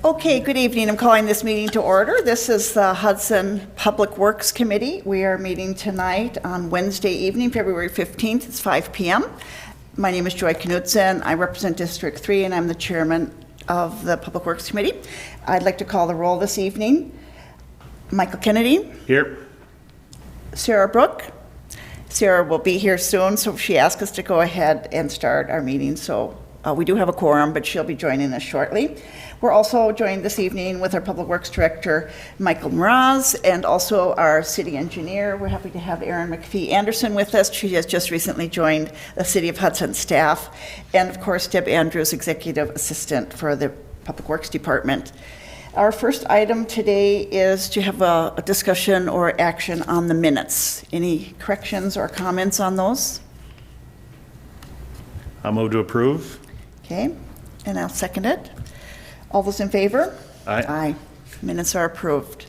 Okay, good evening. I'm calling this meeting to order. This is the Hudson Public Works Committee. We are meeting tonight on Wednesday evening, February 15th. It's 5 p.m. My name is Joy Knudsen. I represent District 3, and I'm the chairman of the Public Works Committee. I'd like to call the roll this evening. Michael Kennedy. Here. Sarah Brook. Sarah will be here soon, so she asked us to go ahead and start our meeting. So we do have a quorum, but she'll be joining us shortly. We're also joined this evening with our Public Works Director, Michael Mraz, and also our city engineer. We're happy to have Erin McPhee Anderson with us. She has just recently joined the City of Hudson staff. And of course, Deb Andrews, Executive Assistant for the Public Works Department. Our first item today is to have a discussion or action on the minutes. Any corrections or comments on those? I'll move to approve. Okay, and I'll second it. All those in favor? Aye. Aye. Minutes are approved.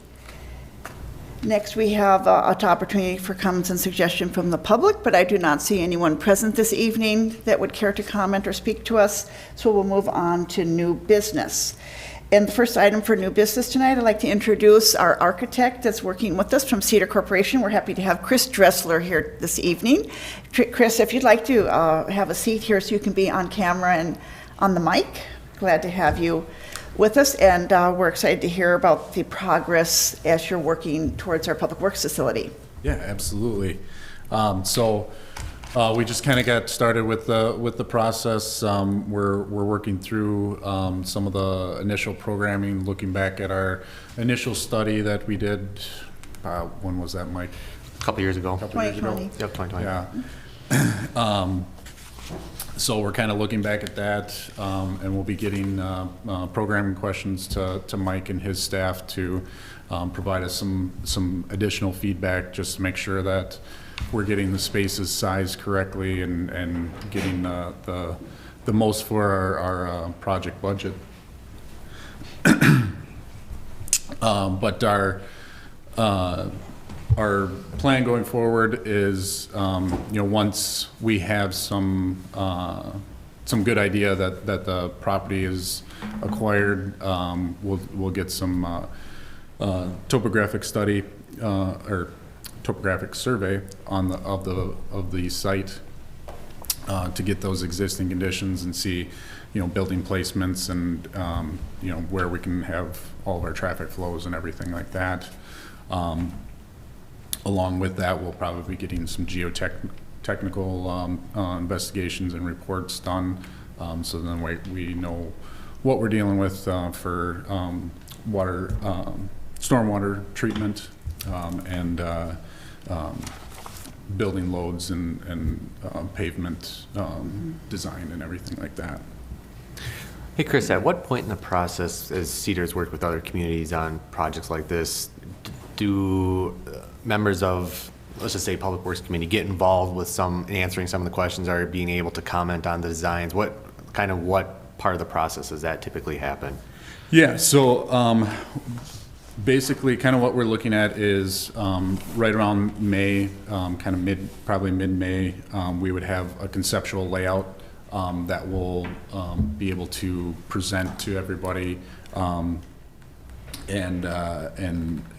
Next, we have an opportunity for comments and suggestion from the public, but I do not see anyone present this evening that would care to comment or speak to us, so we'll move on to new business. And the first item for new business tonight, I'd like to introduce our architect that's working with us from Cedar Corporation. We're happy to have Chris Dressler here this evening. Chris, if you'd like to have a seat here so you can be on camera and on the mic, glad to have you with us. And we're excited to hear about the progress as you're working towards our public works facility. Yeah, absolutely. We just kind of got started with the process. We're working through some of the initial programming, looking back at our initial study that we did. When was that, Mike? A couple years ago. 2020. Yep, 2020. Yeah. So we're kind of looking back at that, and we'll be getting programming questions to Mike and his staff to provide us some additional feedback, just to make sure that we're getting the spaces sized correctly and getting the most for our project budget. But our plan going forward is, once we have some good idea that the property is acquired, we'll get some topographic study or topographic survey of the site to get those existing conditions and see, building placements and where we can have all of our traffic flows and everything like that. Along with that, we'll probably be getting some geotechnical investigations and reports done, so then we know what we're dealing with for water, stormwater treatment, and building loads and pavement design and everything like that. Hey, Chris, at what point in the process, as Cedar's worked with other communities on projects like this, do members of, let's just say, Public Works Committee get involved with answering some of the questions or being able to comment on the designs? What part of the process does that typically happen? Yeah, so basically kind of what we're looking at is right around May, probably mid-May, we would have a conceptual layout that we'll be able to present to everybody and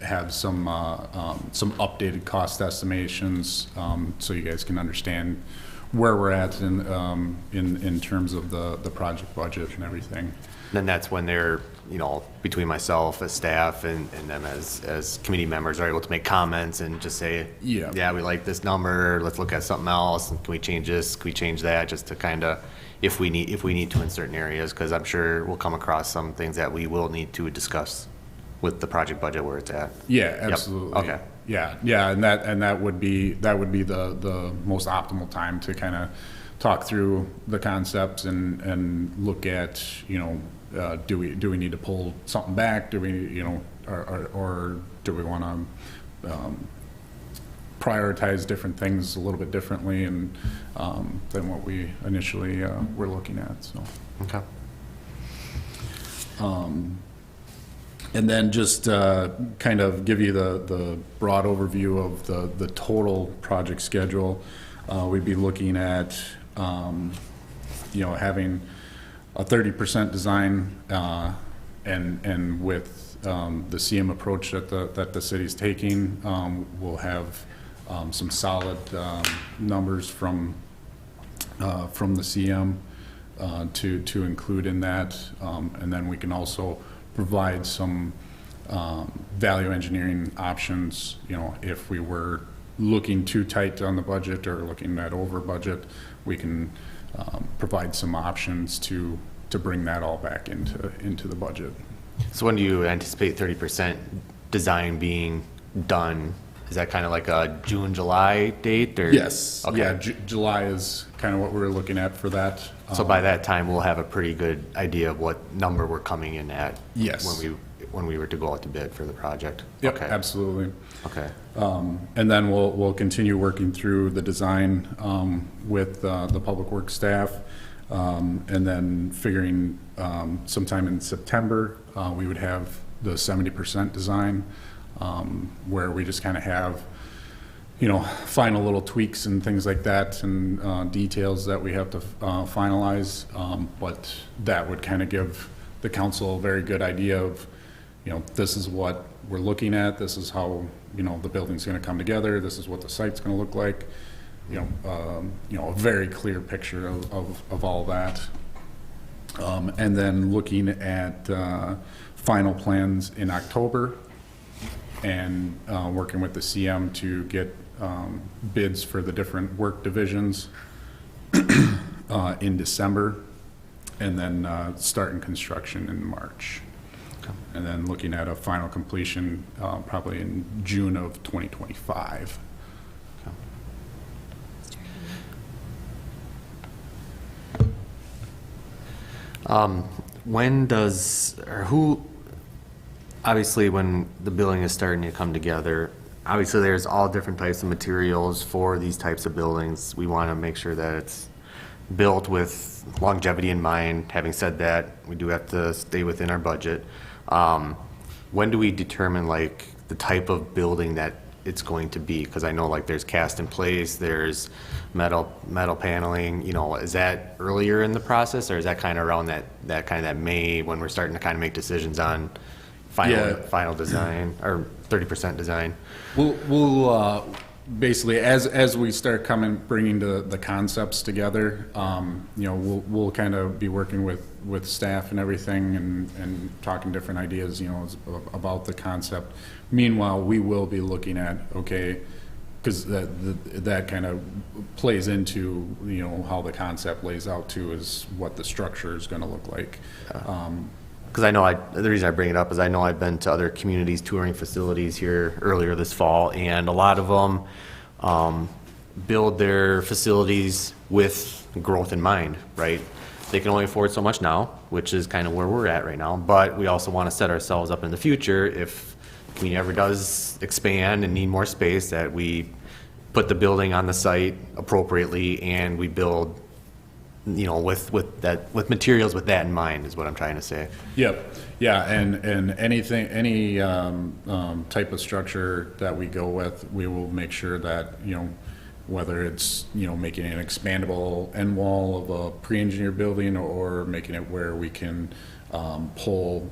have some updated cost estimations so you guys can understand where we're at in terms of the project budget and everything. Then that's when they're, between myself as staff and them as committee members are able to make comments and just say, yeah, we like this number, let's look at something else, and can we change this, can we change that, just to kind of, if we need to in certain areas, because I'm sure we'll come across some things that we will need to discuss with the project budget where it's at. Yeah, absolutely. Yep. Okay. Yeah, and that would be the most optimal time to kind of talk through the concepts and look at, do we need to pull something back? Do we, or do we want to prioritize different things a little bit differently and than what we initially were looking at? So. Okay. And then just kind of give you the broad overview of the total project schedule. We'd be looking at you know, having a 30% design, and with the CM approach that the city's taking, we'll have some solid numbers from the CM to include in that, and then we can also provide some value engineering options. You know, if we were looking too tight on the budget or looking at over budget, we can provide some options to bring that all back into the budget. So when do you anticipate 30% design being done? Is that kind of like a June, July date, or? Yes. Okay. Yeah, July is kind of what we're looking at for that. So by that time, we'll have a pretty good idea of what number we're coming in at. Yes. When we were to go out to bid for the project. Yep, Okay. absolutely. Okay. And then we'll continue working through the design with the public works staff, and then figuring sometime in September we would have the 70% design, where we just kind of have, you know, final little tweaks and things like that, and details that we have to finalize. But that would kind of give the council a very good idea of, you know, this is what we're looking at, this is how, you know, the building's going to come together, this is what the site's going to look like, you know, a very clear picture of all that. And then looking at final plans in October, and working with the CM to get bids for the different work divisions in December, and then starting construction in March. And then looking at a final completion probably in June of 2025. When does, or who, obviously when the building is starting to come together, obviously there's all different types of materials for these types of buildings. We want to make sure that it's built with longevity in mind. Having said that, we do have to stay within our budget. When do we determine like the type of building that it's going to be? Because I know like there's cast in place, there's metal paneling, you know, is that earlier in the process, or is that kind of around that May when we're starting to kind of make decisions on final design or 30% design? We'll basically, as we start bringing the concepts together, you know, we'll kind of be working with staff and everything, and talking different ideas, you know, about the concept. Meanwhile, we will be looking at, okay, because that kind of plays into, you know, how the concept lays out too, is what the structure is going to look like. Because I know the reason I bring it up is I know I've been to other communities touring facilities here earlier this fall, and a lot of them build their facilities with growth in mind, right? They can only afford so much now, which is kind of where we're at right now, but we also want to set ourselves up in the future if the community ever does expand and need more space, that we put the building on the site appropriately and we build, you know, with materials with that in mind, is what I'm trying to say. Yep. Yeah. And any type of structure that we go with, we will make sure that, you know, whether it's, you know, making an expandable end wall of a pre-engineered building, or making it where we can pull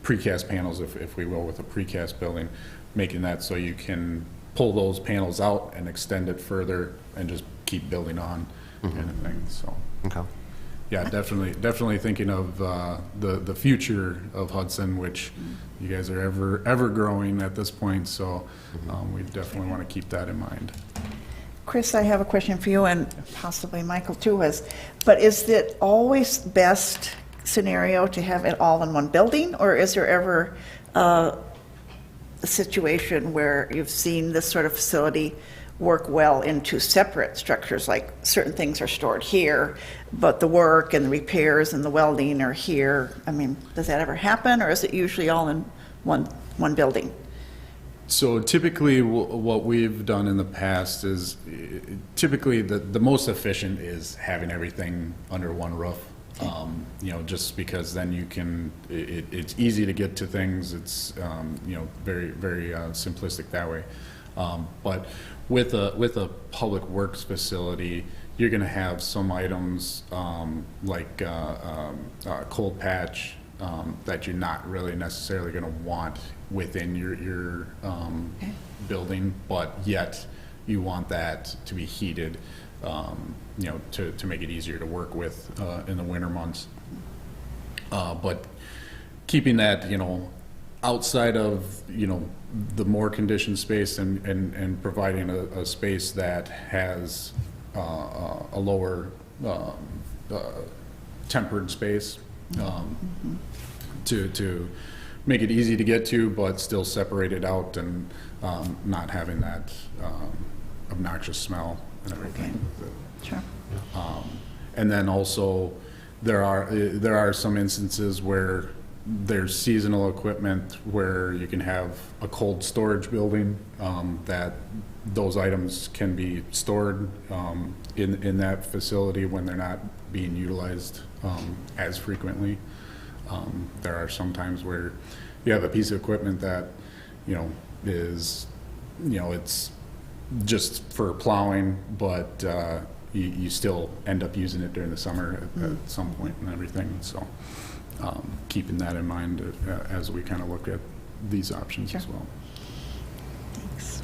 precast panels, if we will, with a precast building, making that so you can pull those panels out and extend it further and just keep building on. Kind of thing. So, Okay. yeah, definitely thinking of the future of Hudson, which you guys are ever growing at this point. So we definitely want to keep that in mind. Chris, I have a question for you, and possibly Michael too, but is it always best scenario to have it all in one building, or is there ever a situation where you've seen this sort of facility work well into separate structures, like certain things are stored here, but the work and the repairs and the welding are here? I mean, does that ever happen, or is it usually all in one building? So typically what we've done in the past is, typically the most efficient is having everything under one roof. You know, just because then you can, it's easy to get to things. It's, you know, very simplistic that way. But with a public works facility, you're going to have some items like cold patch that you're not really necessarily going to want within your building, but yet you want that to be heated, to make it easier to work with in the winter months. But keeping that, outside of, the more conditioned space and providing a space that has a lower tempered space to make it easy to get to, but still separate it out and not having that obnoxious smell and everything. Sure. And then also, there are some instances where there's seasonal equipment where you can have a cold storage building that those items can be stored in that facility when they're not being utilized as frequently. There are some times where you have a piece of equipment that is it's just for plowing, but you still end up using it during the summer at some point and everything. So keeping that in mind as we kind of look at these options as well. Thanks.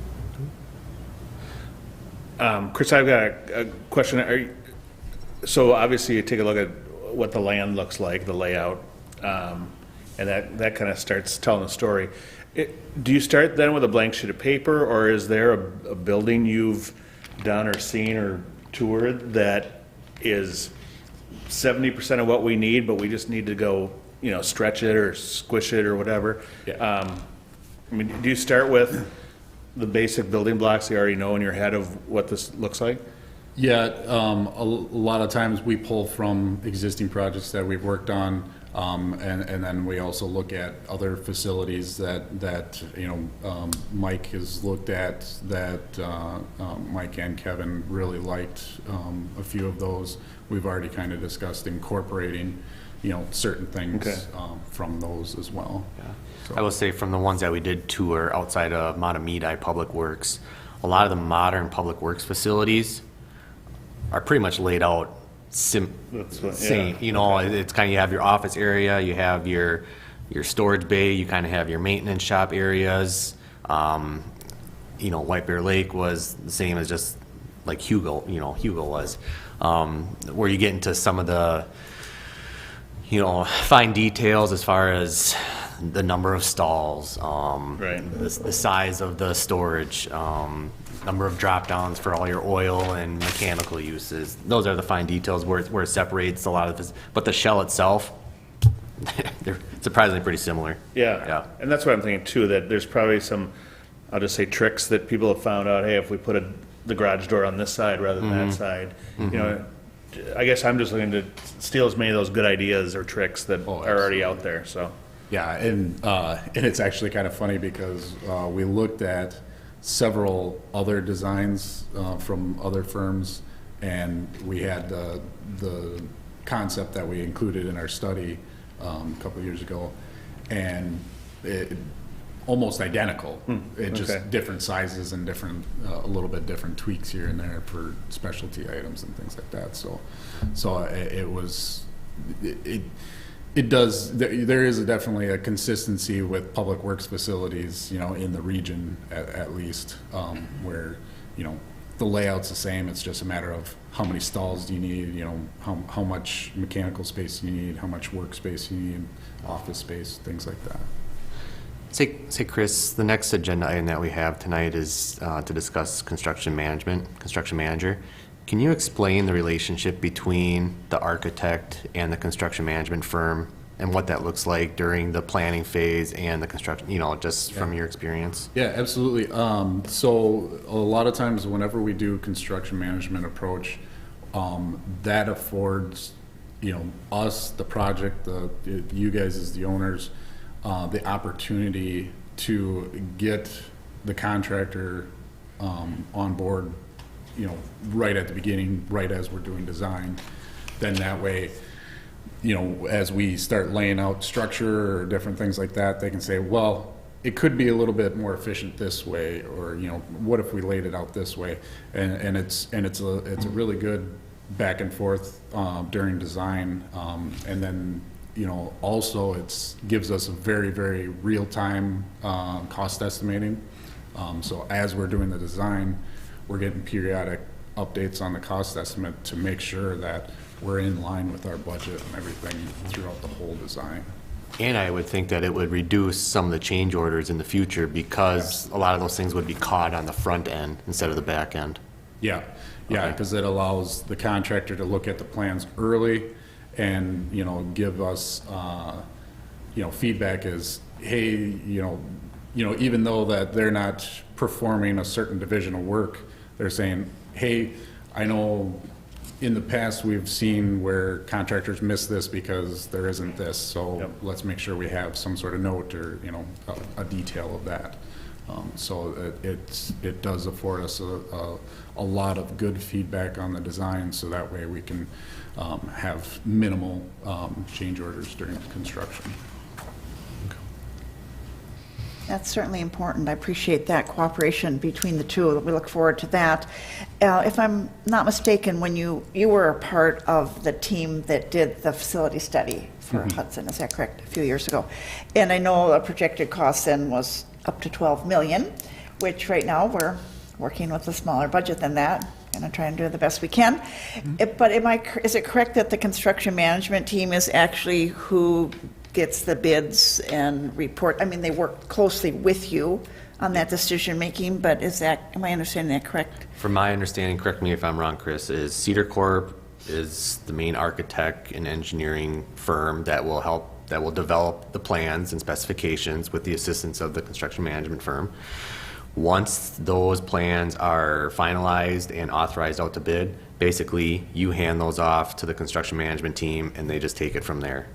Chris, I've got a question. So obviously you take a look at what the land looks like, the layout, and that kind of starts telling the story. Do you start then with a blank sheet of paper, or is there a building you've done or seen or toured that is 70% of what we need, but we just need to go, stretch it or squish it or whatever? Yeah. Do you start with the basic building blocks you already know in your head of what this looks like? Yeah, a lot of times we pull from existing projects that we've worked on, and then we also look at other facilities that Mike has looked at, that Mike and Kevin really liked a few of those. We've already kind of discussed incorporating certain things Okay. from those as well. Yeah. So- I will say from the ones that we did tour outside of Matamidi Public Works, a lot of the modern public works facilities are pretty much laid out same. It's kind of, you have your office area, you have your storage bay, you kind of have your maintenance shop areas. White Bear Lake was the same as just like Hugo was, where you get into some of the fine details as far as the number of stalls, Right. the size of the storage, number of drop downs for all your oil and mechanical uses. Those are the fine details where it separates a lot of this. But the shell itself, they're surprisingly pretty similar. Yeah. And that's what I'm thinking too, that there's probably some, I'll just say tricks that people have found out, hey, if we put the garage door on this side rather than that side, I guess I'm just looking to steal as many of those good ideas or tricks that are already out there, so. Yeah, and it's actually kind of funny because we looked at several other designs from other firms, and we had the concept that we included in our study a couple of years ago, and it almost identical. It just okay. different sizes and different, a little bit different tweaks here and there for specialty items and things like that. So it was. It does. There is definitely a consistency with public works facilities, in the region at least, where the layout's the same. It's just a matter of how many stalls do you need, how much mechanical space you need, how much workspace you need, office space, things like that. Say, Chris, the next agenda item that we have tonight is to discuss construction manager. Can you explain the relationship between the architect and the construction management firm and what that looks like during the planning phase and the construction, just from your experience? Yeah, absolutely. So a lot of times whenever we do construction management approach, that affords, us, the project, you guys as the owners, the opportunity to get the contractor on board, right at the beginning, right as we're doing design. Then that way, as we start laying out structure or different things like that, they can say, well, it could be a little bit more efficient this way, or, you know, what if we laid it out this way? And it's a really good back and forth during design. And then, you know, also gives us a very, very real-time cost estimating. So as we're doing the design, we're getting periodic updates on the cost estimate to make sure that we're in line with our budget and everything throughout the whole design. And I would think that it would reduce some of the change orders in the future because a lot of those things would be caught on the front end instead of the back end. Yeah, Okay. because it allows the contractor to look at the plans early and, you know, give us, you know, feedback is, hey, you know, even though that they're not performing a certain division of work, they're saying, hey, I know in the past we've seen where contractors miss this because there isn't this, so Yep. let's make sure we have some sort of note or, you know, a detail of that. So it does afford us a lot of good feedback on the design, so that way we can have minimal change orders during construction. That's certainly important. I appreciate that cooperation between the two. We look forward to that. If I'm not mistaken, when you were a part of the team that did the facility study for Hudson, is that correct, a few years ago? And I know the projected cost then was up to 12 million, which right now we're working with a smaller budget than that, and try and do the best we can. But is it correct that the construction management team is actually who gets the bids and report? I mean, they work closely with you on that decision making, but am I understanding that correct? From my understanding, correct me if I'm wrong, Chris, is Cedar Corp is the main architect and engineering firm that will develop the plans and specifications with the assistance of the construction management firm. Once those plans are finalized and authorized out to bid, basically you hand those off to the construction management team and they just take it from there.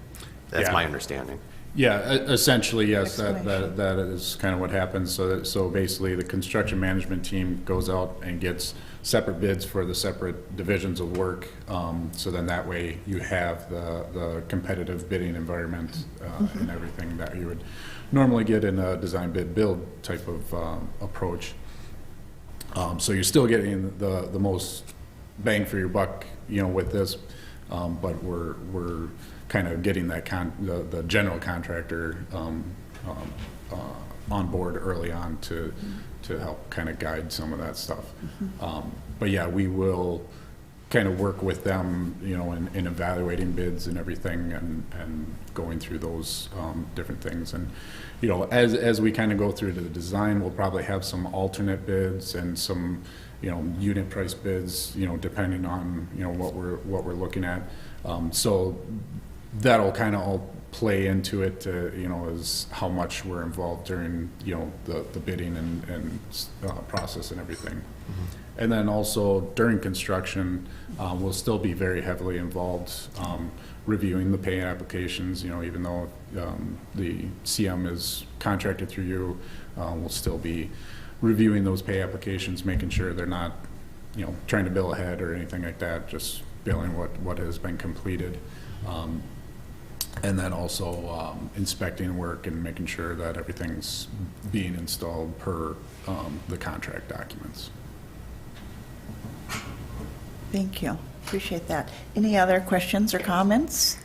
That's Yeah. my understanding. Yeah, essentially, yes, Explanation. that is kind of what happens. So basically, the construction management team goes out and gets separate bids for the separate divisions of work. So then that way you have the competitive bidding environment and everything that you would normally get in a design bid build type of approach. So you're still getting the most bang for your buck, you know, with this, but we're kind of getting that the general contractor on board early on to help kind of guide some of that stuff. But yeah, we will kind of work with them, you know, in evaluating bids and everything, and going through those different things. And you know, as we kind of go through to the design, we'll probably have some alternate bids and some, you know, unit price bids, you know, depending on, you know, what we're looking at. So that'll kind of all play into it, you know, as how much we're involved during, you know, the bidding and process and everything. And then also during construction, we'll still be very heavily involved reviewing the pay applications, you know, even though the CM is contracted through you, we'll still be reviewing those pay applications, making sure they're not, you know, trying to bill ahead or anything like that, just billing what has been completed. And then also inspecting work and making sure that everything's being installed per the contract documents. Thank you. Appreciate that. Any other questions or comments?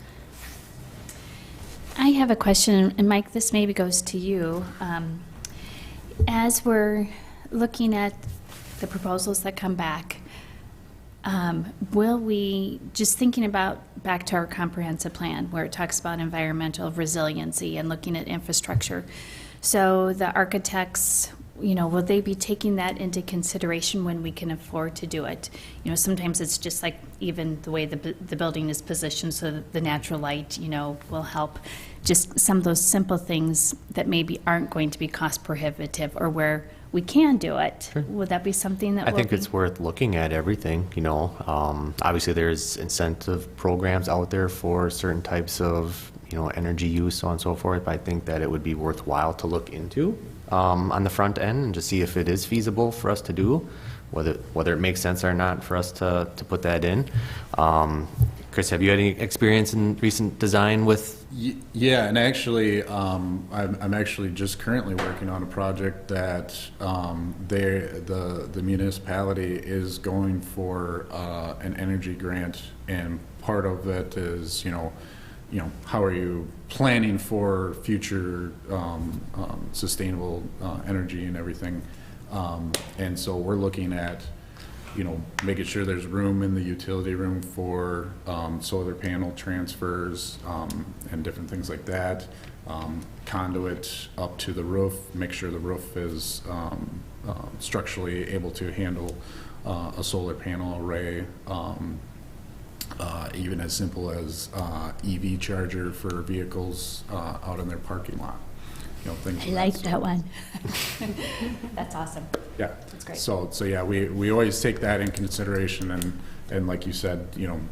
I have a question, and Mike, this maybe goes to you. As we're looking at the proposals that come back, will we, just thinking about back to our comprehensive plan where it talks about environmental resiliency and looking at infrastructure, so the architects, you know, will they be taking that into consideration when we can afford to do it? You know, sometimes it's just like even the way the building is positioned so that the natural light, you know, will help. Just some of those simple things that maybe aren't going to be cost prohibitive, or where we can do it. Sure. Would that be something that I think it's worth looking at everything, you know. Obviously there's incentive programs out there for certain types of, you know, energy use, so on and so forth. But I think that it would be worthwhile to look into on the front end and just see if it is feasible for us to do, whether it makes sense or not for us to put that in. Chris, have you had any experience in recent design with? Yeah, and actually, I'm actually just currently working on a project that the municipality is going for an energy grant, and part of it is, how are you planning for future sustainable energy and everything, and so we're looking at making sure there's room in the utility room for solar panel transfers and different things like that. Conduit up to the roof, make sure the roof is structurally able to handle a solar panel array. Even as simple as EV charger for vehicles out in their parking lot. Things I of like sort. that one. That's awesome. Yeah. That's great. So yeah, we always take that in consideration, and like you said,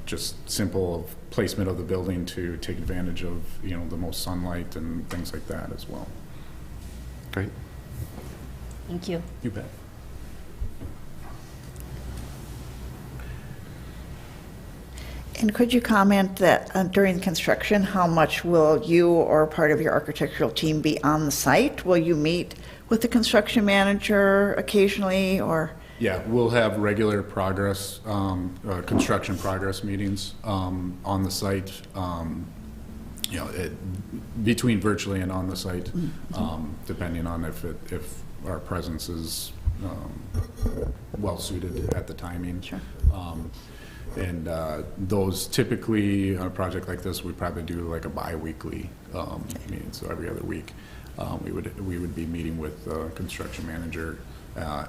just simple placement of the building to take advantage of, the most sunlight and things like that as well. Great. Thank you. You bet. And could you comment that during construction, how much will you or part of your architectural team be on the site? Will you meet with the construction manager occasionally, or? Yeah, we'll have regular progress, construction progress meetings on the site, between virtually and on the site, depending on if our presence is well suited at the timing. Sure. And those typically, on a project like this, we probably do like a bi-weekly meeting, so every other week. We would be meeting with the construction manager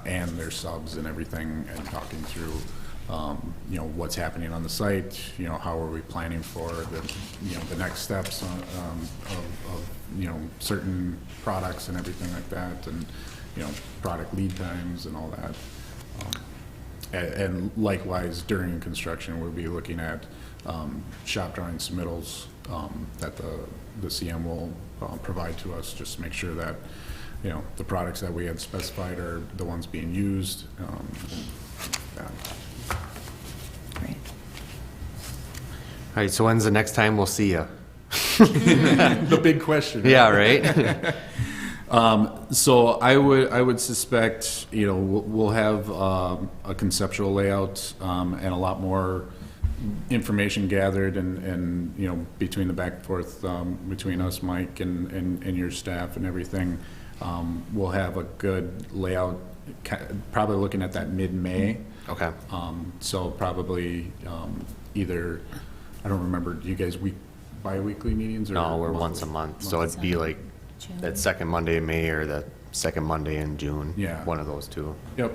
and their subs and everything, and talking through what's happening on the site, how are we planning for the next steps of certain products and everything like that, and product lead times and all that. And likewise, during construction, we'll be looking at shop drawing submittals that the CM will provide to us, just to make sure that the products that we had specified are the ones being used. Great. All right, so when's the next time we'll see you? The big question. Yeah, right? So I would suspect, we'll have a conceptual layout and a lot more information gathered, and between the back and forth between us, Mike, and your staff and everything, we'll have a good layout, probably looking at that mid-May. Okay. So probably either, I don't remember, do you guys bi-weekly meetings? Or No, we're monthly? once a month, so it'd be like June. that second Monday in May or the second Monday in June. Yeah. One of those two. Yep.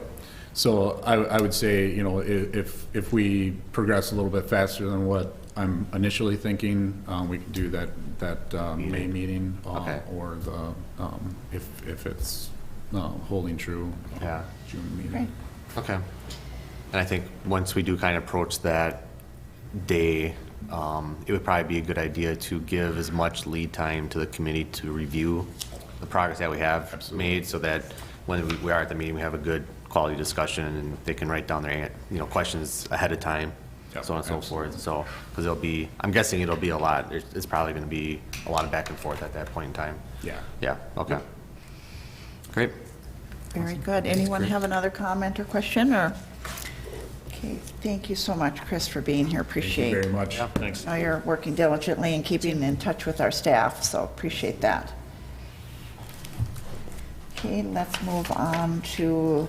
So I would say, if we progress a little bit faster than what I'm initially thinking, we could do that May meeting, Okay. or the if it's holding true, Yeah. June meeting. Great. Okay. And I think once we do kind of approach that day, it would probably be a good idea to give as much lead time to the committee to review the progress that we have Absolutely. made, so that when we are at the meeting, we have a good quality discussion, and they can write down their questions ahead of time, Yep, so on and so absolutely. forth. So, because I'm guessing it'll be a lot. It's probably going to be a lot of back and forth at that point in time. Yeah. Yeah. Okay. Great. Very good. Anyone have another comment or question, or? Okay, thank you so much, Chris, for being here. Thank you Appreciate very much. Thanks. how you're working diligently and keeping in touch with our staff, so appreciate that. Okay, let's move on to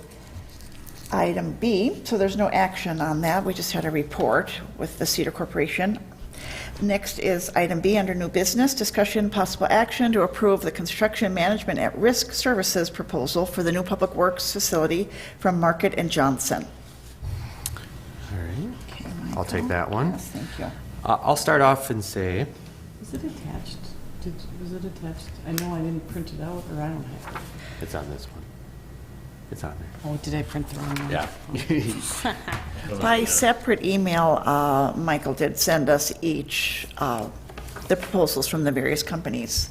item B. So there's no action on that. We just had a report with the Cedar Corporation. Next is item B under new business, discussion possible action to approve the construction management at risk services proposal for the new public works facility from Market and Johnson. All right. Okay, I'll take Michael? that one. Yes, thank you. I'll start off and say, Is it attached? Was it attached? I know I didn't print it out, or I don't have it. it's on this one. It's on there. Oh, did I print the wrong one? Yeah. By separate email, Michael did send us each the proposals from the various companies.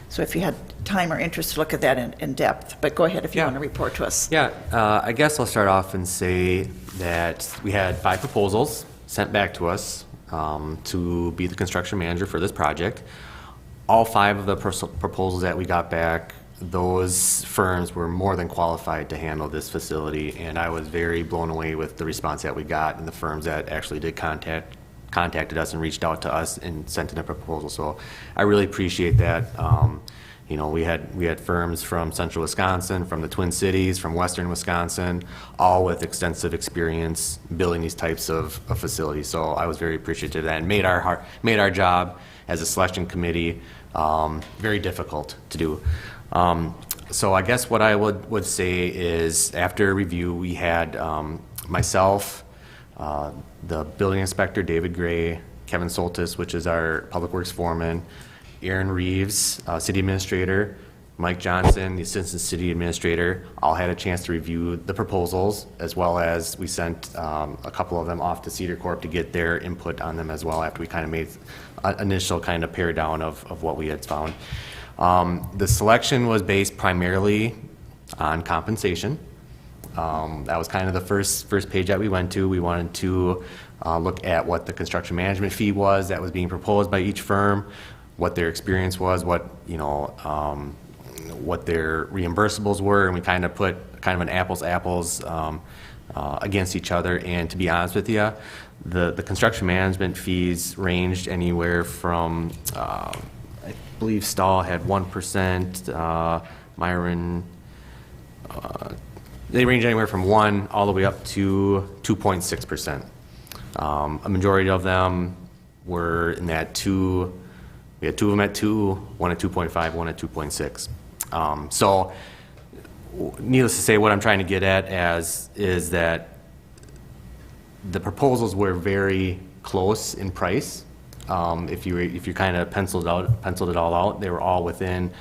So if you had time or interest to look at that in depth, but go ahead if you Yeah. want to report to us. Yeah, I guess I'll start off and say that we had 5 proposals sent back to us. to be the construction manager for this project. All 5 of the proposals that we got back, those firms were more than qualified to handle this facility, and I was very blown away with the response that we got and the firms that actually did contacted us and reached out to us and sent in a proposal. So I really appreciate that. You know, we had firms from central Wisconsin, from the Twin Cities, from western Wisconsin, all with extensive experience building these types of facilities. So I was very appreciative of that, and made our job as a selection committee very difficult to do. So I guess what I would say is, after review, we had myself, the building inspector, David Gray, Kevin Soltis, which is our public works foreman, Aaron Reeves, city administrator, Mike Johnson, the assistant city administrator, all had a chance to review the proposals, as well as we sent a couple of them off to Cedar Corp to get their input on them as well, after we kind of made an initial kind of pare down of what we had found. The selection was based primarily on compensation. That was kind of the first page that we went to. We wanted to look at what the construction management fee was that was being proposed by each firm, what their experience was, what their reimbursables were, and we kind of put kind of an apples against each other. And to be honest with you, the construction management fees ranged anywhere from I believe Stahl had 1%, Myron, they range anywhere from 1 all the way up to 2.6%. A majority of them were in that 2. We had 2 of them at 2, 1 at 2.5, 1 at 2.6. So needless to say, what I'm trying to get at is that the proposals were very close in price. If you kind of penciled it all out, they were all within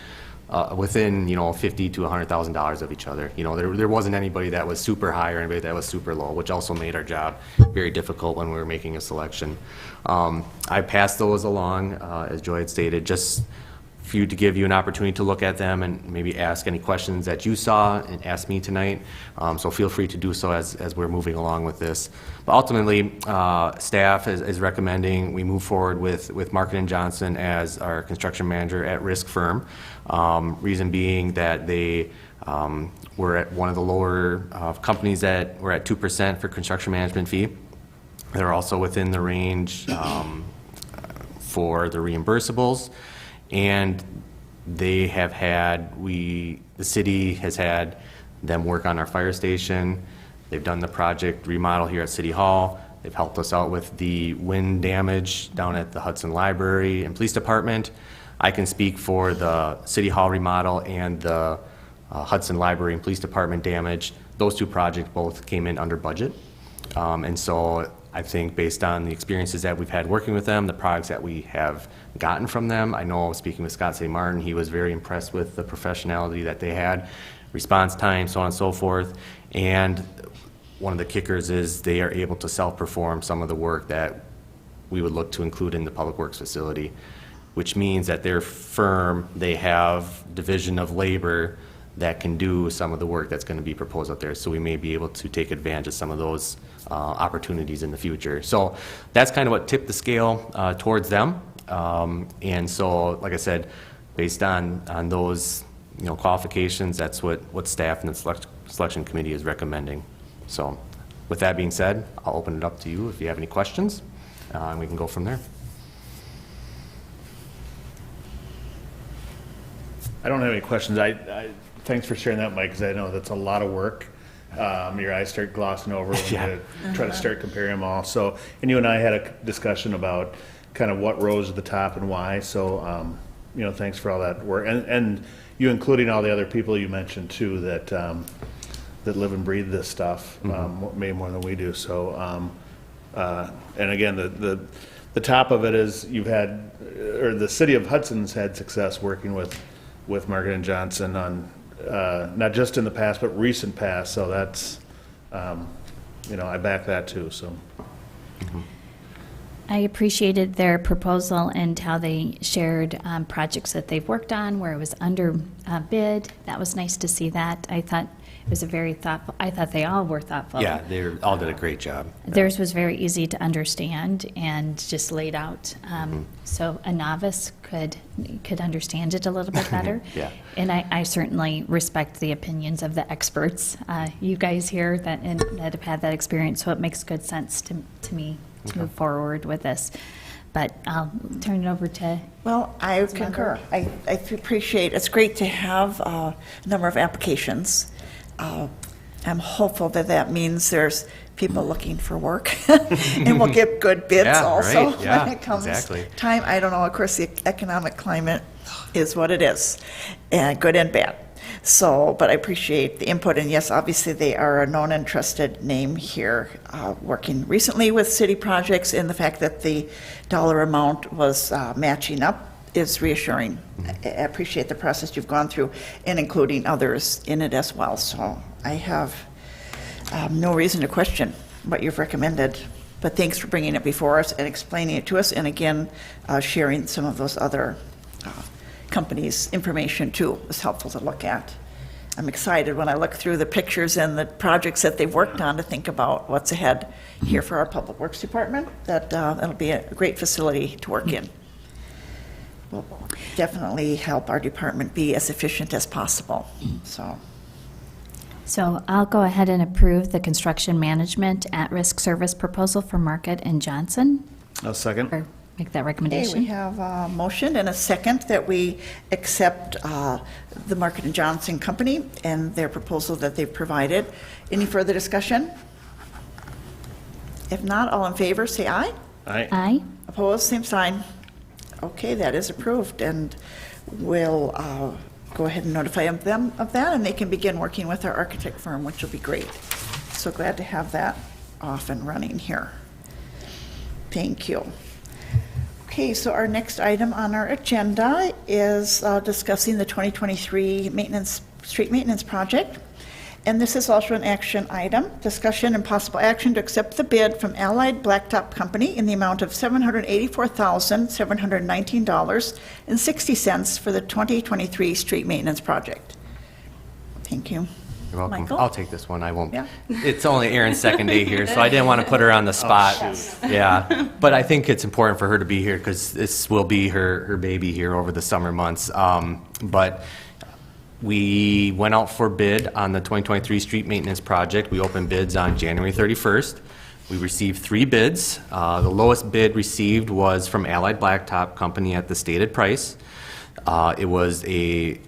$50,000 to $100,000 of each other. You know, there wasn't anybody that was super high or anybody that was super low, which also made our job very difficult when we were making a selection. I passed those along, as Joy had stated, just for you to give you an opportunity to look at them and maybe ask any questions that you saw and ask me tonight. So feel free to do so as we're moving along with this. But ultimately, staff is recommending we move forward with Market & Johnson as our construction manager at risk firm. Reason being that they were at one of the lower companies that were at 2% for construction management fee. They're also within the range for the reimbursables. And they have the city has had them work on our fire station. They've done the project remodel here at City Hall. They've helped us out with the wind damage down at the Hudson Library and Police Department. I can speak for the City Hall remodel and the Hudson Library and Police Department damage. Those 2 projects both came in under budget. And so I think based on the experiences that we've had working with them, the products that we have gotten from them, I know speaking with Scott St. Martin, he was very impressed with the professionality that they had, response time, so on and so forth. And one of the kickers is they are able to self-perform some of the work that we would look to include in the Public Works facility, which means that their firm, they have division of labor that can do some of the work that's going to be proposed out there. So we may be able to take advantage of some of those opportunities in the future. So that's kind of what tipped the scale towards them. And so, like I said, based on those qualifications, that's what staff and the selection committee is recommending. So with that being said, I'll open it up to you if you have any questions, and we can go from there. I don't have any questions. Thanks for sharing that, Mike, because I know that's a lot of work. Your eyes start glossing over when you try to start comparing them all. So, and you and I had a discussion about kind of what rose to the top and why. So, thanks for all that work, and you including all the other people you mentioned too that that live and breathe this stuff, maybe more than we do. So, and again, the top of it is the city of Hudson's had success working with Market & Johnson on not just in the past but recent past. So that's I back that too. So. I appreciated their proposal and how they shared projects that they've worked on where it was under bid. That was nice to see that. I thought It was a very thoughtful, I thought they all were thoughtful. Yeah, they all did a great job. Theirs was very easy to understand and just laid out, so a novice could understand it a little bit better. Yeah. And I certainly respect the opinions of the experts, you guys here that have had that experience, so it makes good sense to me to move forward with this. But I'll turn it over to, Well, I concur. I appreciate, it's great to have a number of applications. I'm hopeful that that means there's people looking for work and we'll get good bids Yeah, also right. Yeah, when it comes exactly. time. I don't know, of course, the economic climate is what it is, and good and bad. So, but I appreciate the input, and yes, obviously they are a known and trusted name here, working recently with city projects, and the fact that the dollar amount was matching up is reassuring. I appreciate the process you've gone through, and including others in it as well. So I have no reason to question what you've recommended, but thanks for bringing it before us and explaining it to us, and again, sharing some of those other companies' information too was helpful to look at. I'm excited when I look through the pictures and the projects that they've worked on to think about what's ahead here for our Public Works Department, that it'll be a great facility to work in. Will definitely help our department be as efficient as possible, so I'll go ahead and approve the construction management at-risk service proposal for Market and Johnson, I'll second. or make that Okay, recommendation. we have a motion and a second that we accept the Market and Johnson Company and their proposal that they've provided. Any further discussion? If not, all in favor, say aye. Aye. Aye. Opposed, same sign. Okay, that is approved, and we'll go ahead and notify them of that, and they can begin working with our architect firm, which will be great. So glad to have that off and running here. Thank you. Okay, so our next item on our agenda is discussing the 2023 street maintenance project. And this is also an action item, discussion and possible action to accept the bid from Allied Blacktop Company in the amount of $784,719.60 for the 2023 street maintenance project. Thank you. You're welcome. Michael? I'll take this one. I won't. Yeah. It's only Erin's second day here, so I didn't want to put her on the spot. Yeah, but I think it's important for her to be here because this will be her baby here over the summer months. But we went out for bid on the 2023 street maintenance project. We opened bids on January 31st. We received 3 bids. The lowest bid received was from Allied Blacktop Company at the stated price. It was a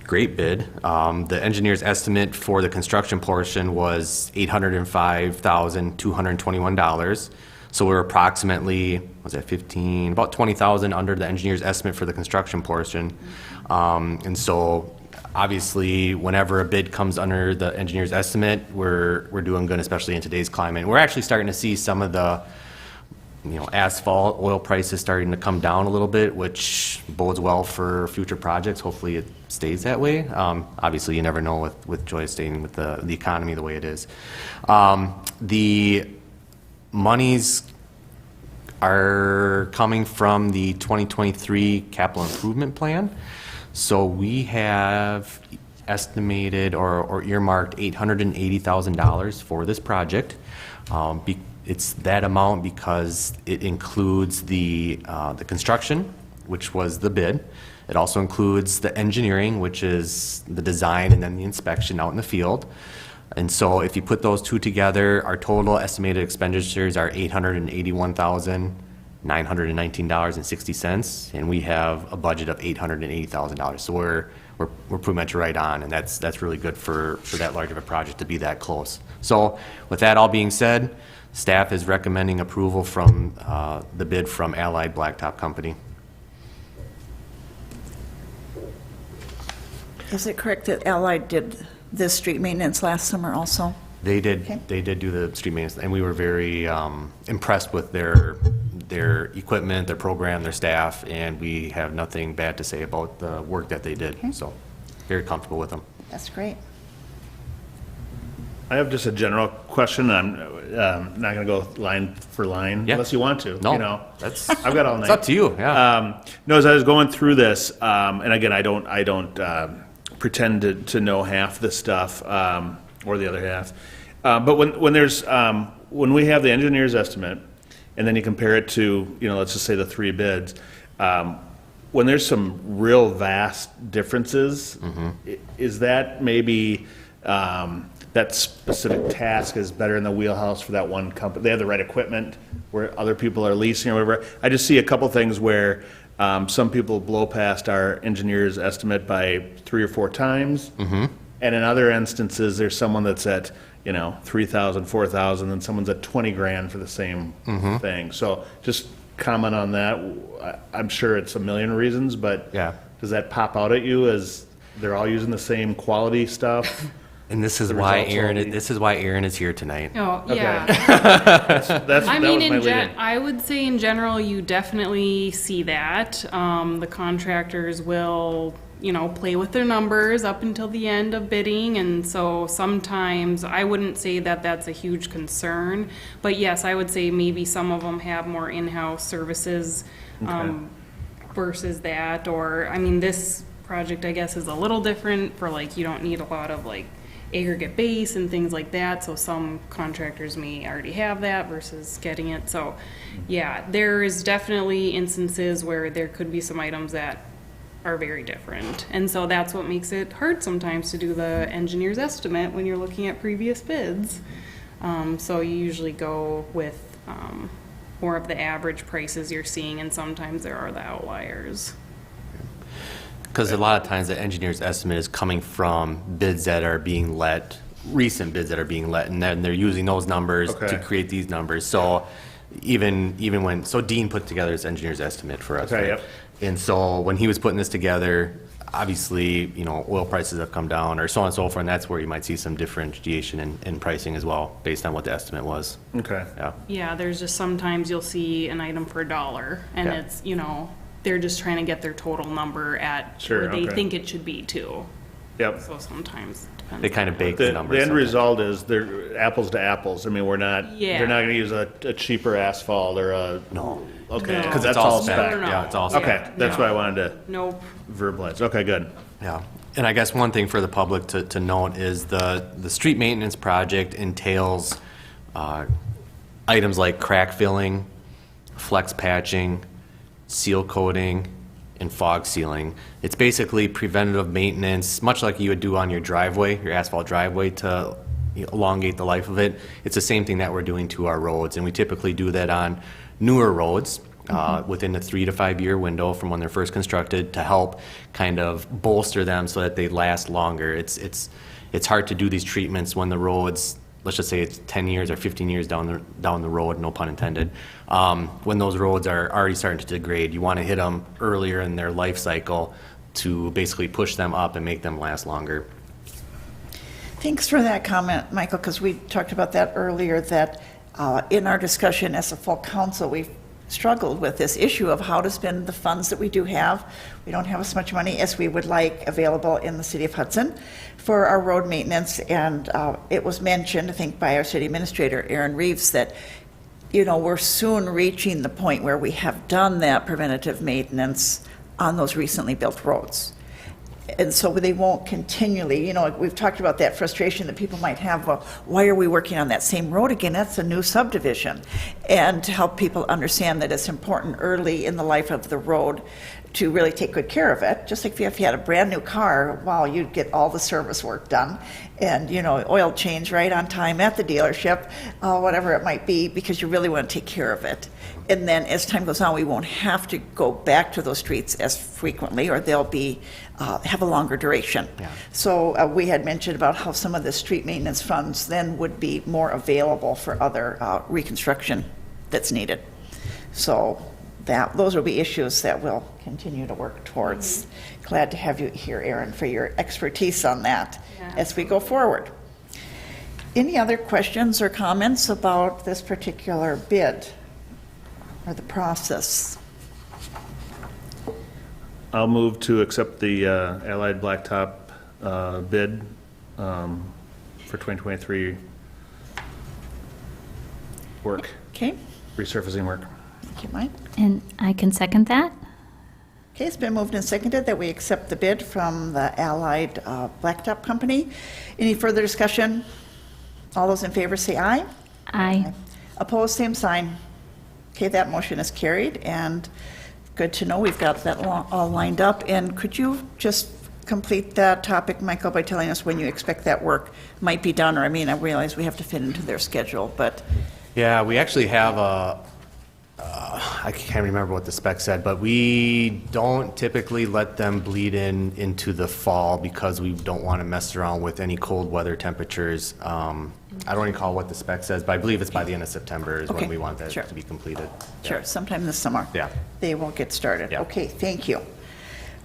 great bid. The engineer's estimate for the construction portion was $805,221. So we're approximately, about 20,000 under the engineer's estimate for the construction portion. And so obviously, whenever a bid comes under the engineer's estimate, we're doing good, especially in today's climate. We're actually starting to see some of the asphalt, oil prices starting to come down a little bit, which bodes well for future projects. Hopefully it stays that way. Obviously, you never know with Joy staying with the economy the way it is. The monies are coming from the 2023 capital improvement plan. So we have estimated or earmarked $880,000 for this project. It's that amount because it includes the construction, which was the bid. It also includes the engineering, which is the design and then the inspection out in the field. And so if you put those two together, our total estimated expenditures are $881,919.60, and we have a budget of $880,000. So we're pretty much right on, and that's really good for that large of a project to be that close. So with that all being said, staff is recommending approval from the bid from Allied Blacktop Company. Is it correct that Allied did this street maintenance last summer also? They did. Okay. They did do the street maintenance, and we were very impressed with their equipment, their program, their staff, and we have nothing bad to say about the work that they did. Okay. So, very comfortable with them. That's great. I have just a general question. I'm not going to go line for line Yeah. unless you want to. No, You know, that's I've got all night. it's up to you. Yeah. No, as I was going through this, and again, I don't pretend to know half the stuff, or the other half. But when we have the engineer's estimate, and then you compare it to, let's just say the 3 bids, when there's some real vast differences, is that maybe that specific task is better in the wheelhouse for that one company? They have the right equipment where other people are leasing or whatever. I just see a couple things where some people blow past our engineer's estimate by 3 or 4 times. And in other instances, there's someone that's at, $3,000, $4,000, and someone's at $20,000 for the same thing. So just comment on that. I'm sure it's a million reasons, but Yeah. does that pop out at you as they're all using the same quality stuff? And this is The why results Aaron, will be- this is why Aaron is here tonight. Oh, Okay. yeah. That I was mean, my lead-in. I would say in general, you definitely see that. The contractors will, play with their numbers up until the end of bidding, and so sometimes I wouldn't say that that's a huge concern. But yes, I would say maybe some of them have more in-house services versus that, or, I mean, this project, I guess, is a little different for you don't need a lot of aggregate base and things like that, so some contractors may already have that versus getting it. So yeah, there is definitely instances where there could be some items that are very different, and so that's what makes it hard sometimes to do the engineer's estimate when you're looking at previous bids. So you usually go with more of the average prices you're seeing, and sometimes there are the outliers. Because a lot of times the engineer's estimate is coming from bids that are being let, recent bids that are being let, and then they're using those numbers Okay. to create these numbers. So even when, so Dean put together his engineer's estimate for us, Okay, right? yep. And so when he was putting this together, obviously, oil prices have come down or so on and so forth, and that's where you might see some differentiation in pricing as well, based on what the estimate was. Okay. Yeah. Yeah, there's just sometimes you'll see an item for $1, and Yeah. it's, they're just trying to get their total number at Sure, where they okay. think it should be too. Yep. So sometimes it depends. They kind of bake the The numbers. end sometimes. result is they're apples to apples. I mean, Yeah. they're not gonna use a cheaper asphalt or a. No. Okay, No. because It's that's all all spec. spec. No, no, Yeah, it's all no. spec. Okay, that's what I wanted to Nope. verbalize. Okay, good. Yeah, and I guess one thing for the public to note is the street maintenance project entails items like crack filling, flex patching, seal coating, and fog sealing. It's basically preventative maintenance, much like you would do on your driveway, your asphalt driveway, to elongate the life of it. It's the same thing that we're doing to our roads, and we typically do that on newer roads within a 3 to 5 year window from when they're first constructed, to help kind of bolster them so that they last longer. It's hard to do these treatments when the roads, let's just say it's 10 years or 15 years down the road, no pun intended, when those roads are already starting to degrade. You want to hit them earlier in their life cycle to basically push them up and make them last longer. Thanks for that comment, Michael, because we talked about that earlier, that in our discussion as a full council, we've struggled with this issue of how to spend the funds that we do have. We don't have as much money as we would like available in the city of Hudson for our road maintenance, and it was mentioned, I think, by our city administrator, Aaron Reeves, that we're soon reaching the point where we have done that preventative maintenance on those recently built roads. And so they won't continually, we've talked about that frustration that people might have, well, why are we working on that same road again? That's a new subdivision. And to help people understand that it's important early in the life of the road to really take good care of it. Just like if you had a brand new car, wow, you'd get all the service work done and, oil change right on time at the dealership, whatever it might be, because you really want to take care of it. And then as time goes on, we won't have to go back to those streets as frequently, or they'll be have a longer duration. Yeah. So we had mentioned about how some of the street maintenance funds then would be more available for other reconstruction that's needed. So those will be issues that we'll continue to work towards. Glad to have you here, Aaron, for your expertise on that as we go forward. Any other questions or comments about this particular bid or the process? I'll move to accept the Allied Blacktop bid for 2023 work, Okay, resurfacing work. thank you, Mike. And I can second that. Okay, it's been moved and seconded that we accept the bid from the Allied Blacktop Company. Any further discussion? All those in favor say aye. Aye. Opposed, same sign. Okay, that motion is carried, and good to know we've got that all lined up. And could you just complete that topic, Michael, by telling us when you expect that work might be done? Or, I mean, I realize we have to fit into their schedule, but... Yeah, we actually have I can't remember what the spec said, but we don't typically let them bleed into the fall because we don't want to mess around with any cold weather temperatures. I don't recall what the spec says, but I believe it's by the end of September is Okay, when we want that sure. to be completed. Sure, sometime this summer. Yeah. They will get started. Yeah. Okay, thank you.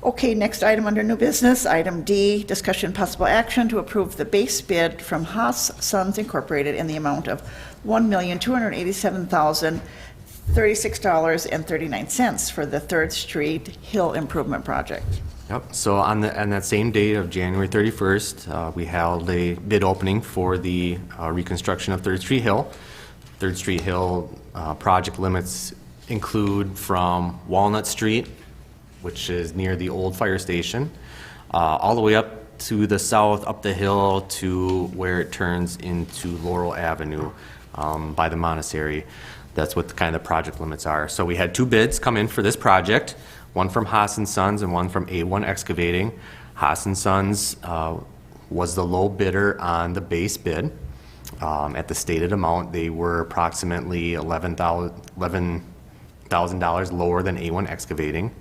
Okay, next item under new business, item D, discussion possible action to approve the base bid from Haas Sons Incorporated in the amount of $1,287,036.39 for the 3rd Street Hill Improvement Project. Yep, so on that same date of January 31st, we held a bid opening for the reconstruction of 3rd Street Hill. 3rd Street Hill project limits include from Walnut Street, which is near the old fire station, all the way up to the south, up the hill to where it turns into Laurel Avenue by the monastery. That's what the kind of project limits are. So we had 2 bids come in for this project, one from Haas & Sons and one from A1 Excavating. Haas & Sons was the low bidder on the base bid. At the stated amount, they were approximately $11,000 lower than A1 Excavating.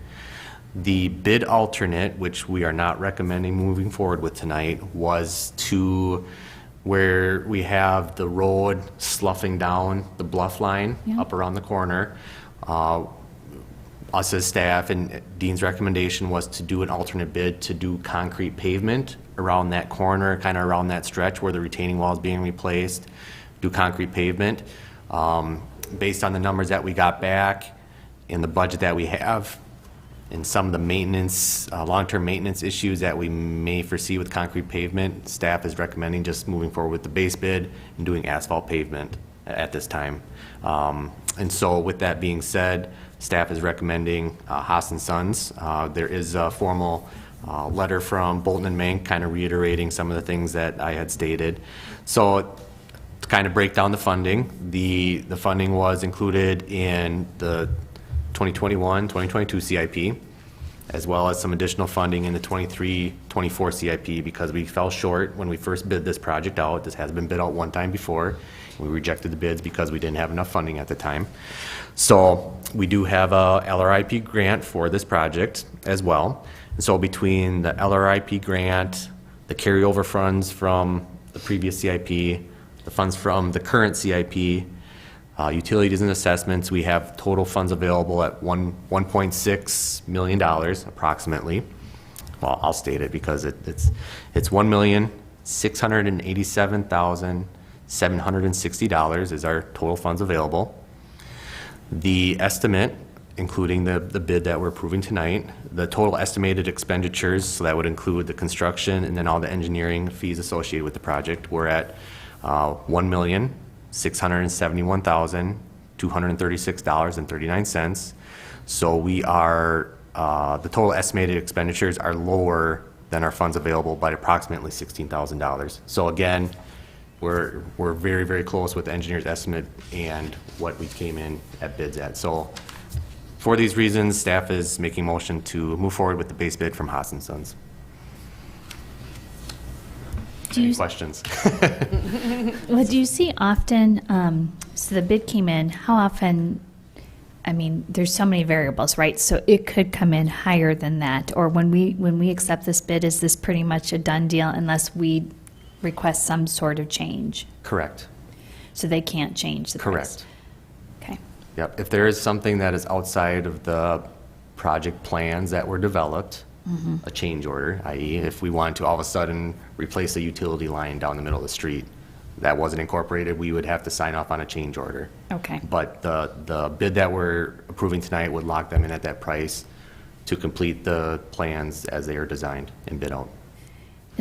The bid alternate, which we are not recommending moving forward with tonight, was to where we have the road sloughing down the bluff line up around the corner. Us as staff and Dean's recommendation was to do an alternate bid to do concrete pavement around that corner, kind of around that stretch where the retaining wall is being replaced, do concrete pavement. Based on the numbers that we got back and the budget that we have, and some of the maintenance, long-term maintenance issues that we may foresee with concrete pavement, staff is recommending just moving forward with the base bid and doing asphalt pavement at this time. And so with that being said, staff is recommending Haas & Sons. There is a formal letter from Bolton and Mank kind of reiterating some of the things that I had stated. So to kind of break down the funding, the funding was included in the 2021-2022 CIP, as well as some additional funding in the 23-24 CIP because we fell short when we first bid this project out. This has been bid out one time before. We rejected the bids because we didn't have enough funding at the time. So we do have a LRIP grant for this project as well. And so between the LRIP grant, the carryover funds from the previous CIP, the funds from the current CIP, utilities and assessments, we have total funds available at $1.6 million approximately. Well, I'll state it because it's $1,687,760 is our total funds available. The estimate, including the bid that we're approving tonight, the total estimated expenditures, so that would include the construction and then all the engineering fees associated with the project, we're at $1,671,236.39. So we are, the total estimated expenditures are lower than our funds available by approximately $16,000. So again, we're very, very close with the engineer's estimate and what we came in at bids at. So for these reasons, staff is making motion to move forward with the base bid from Haas & Sons. Any questions? Well, do you see often, so the bid came in, how often, I mean, there's so many variables, right? So it could come in higher than that. Or when we accept this bid, is this pretty much a done deal unless we request some sort of change? Correct. So they can't change the price? Correct. Okay. Yep. If there is something that is outside of the project plans that were developed, a change order, i.e. if we wanted to all of a sudden replace a utility line down the middle of the street that wasn't incorporated, we would have to sign off on a change order. Okay. But the bid that we're approving tonight would lock them in at that price to complete the plans as they are designed and bid out.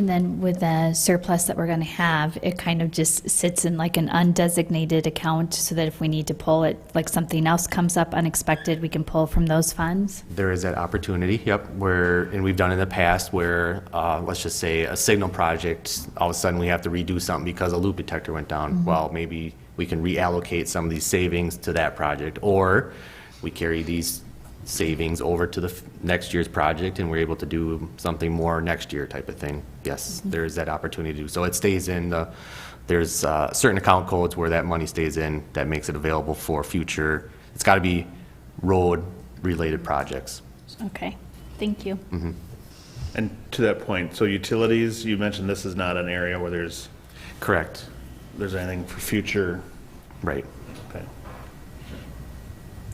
And then with the surplus that we're going to have, it kind of just sits in like an undesignated account so that if we need to pull it, like something else comes up unexpected, we can pull from those funds? There is that opportunity, yep, and we've done in the past where, let's just say a signal project, all of a sudden we have to redo something because a loop detector went down. Well, maybe we can reallocate some of these savings to that project, or we carry these savings over to the next year's project and we're able to do something more next year type of thing. Yes, there's that opportunity to do. So it stays in there's certain account codes where that money stays in that makes it available for future, it's got to be road related projects. Okay, thank you. And to that point, so utilities, you mentioned this is not an area where Correct. there's anything for future. Right. Okay.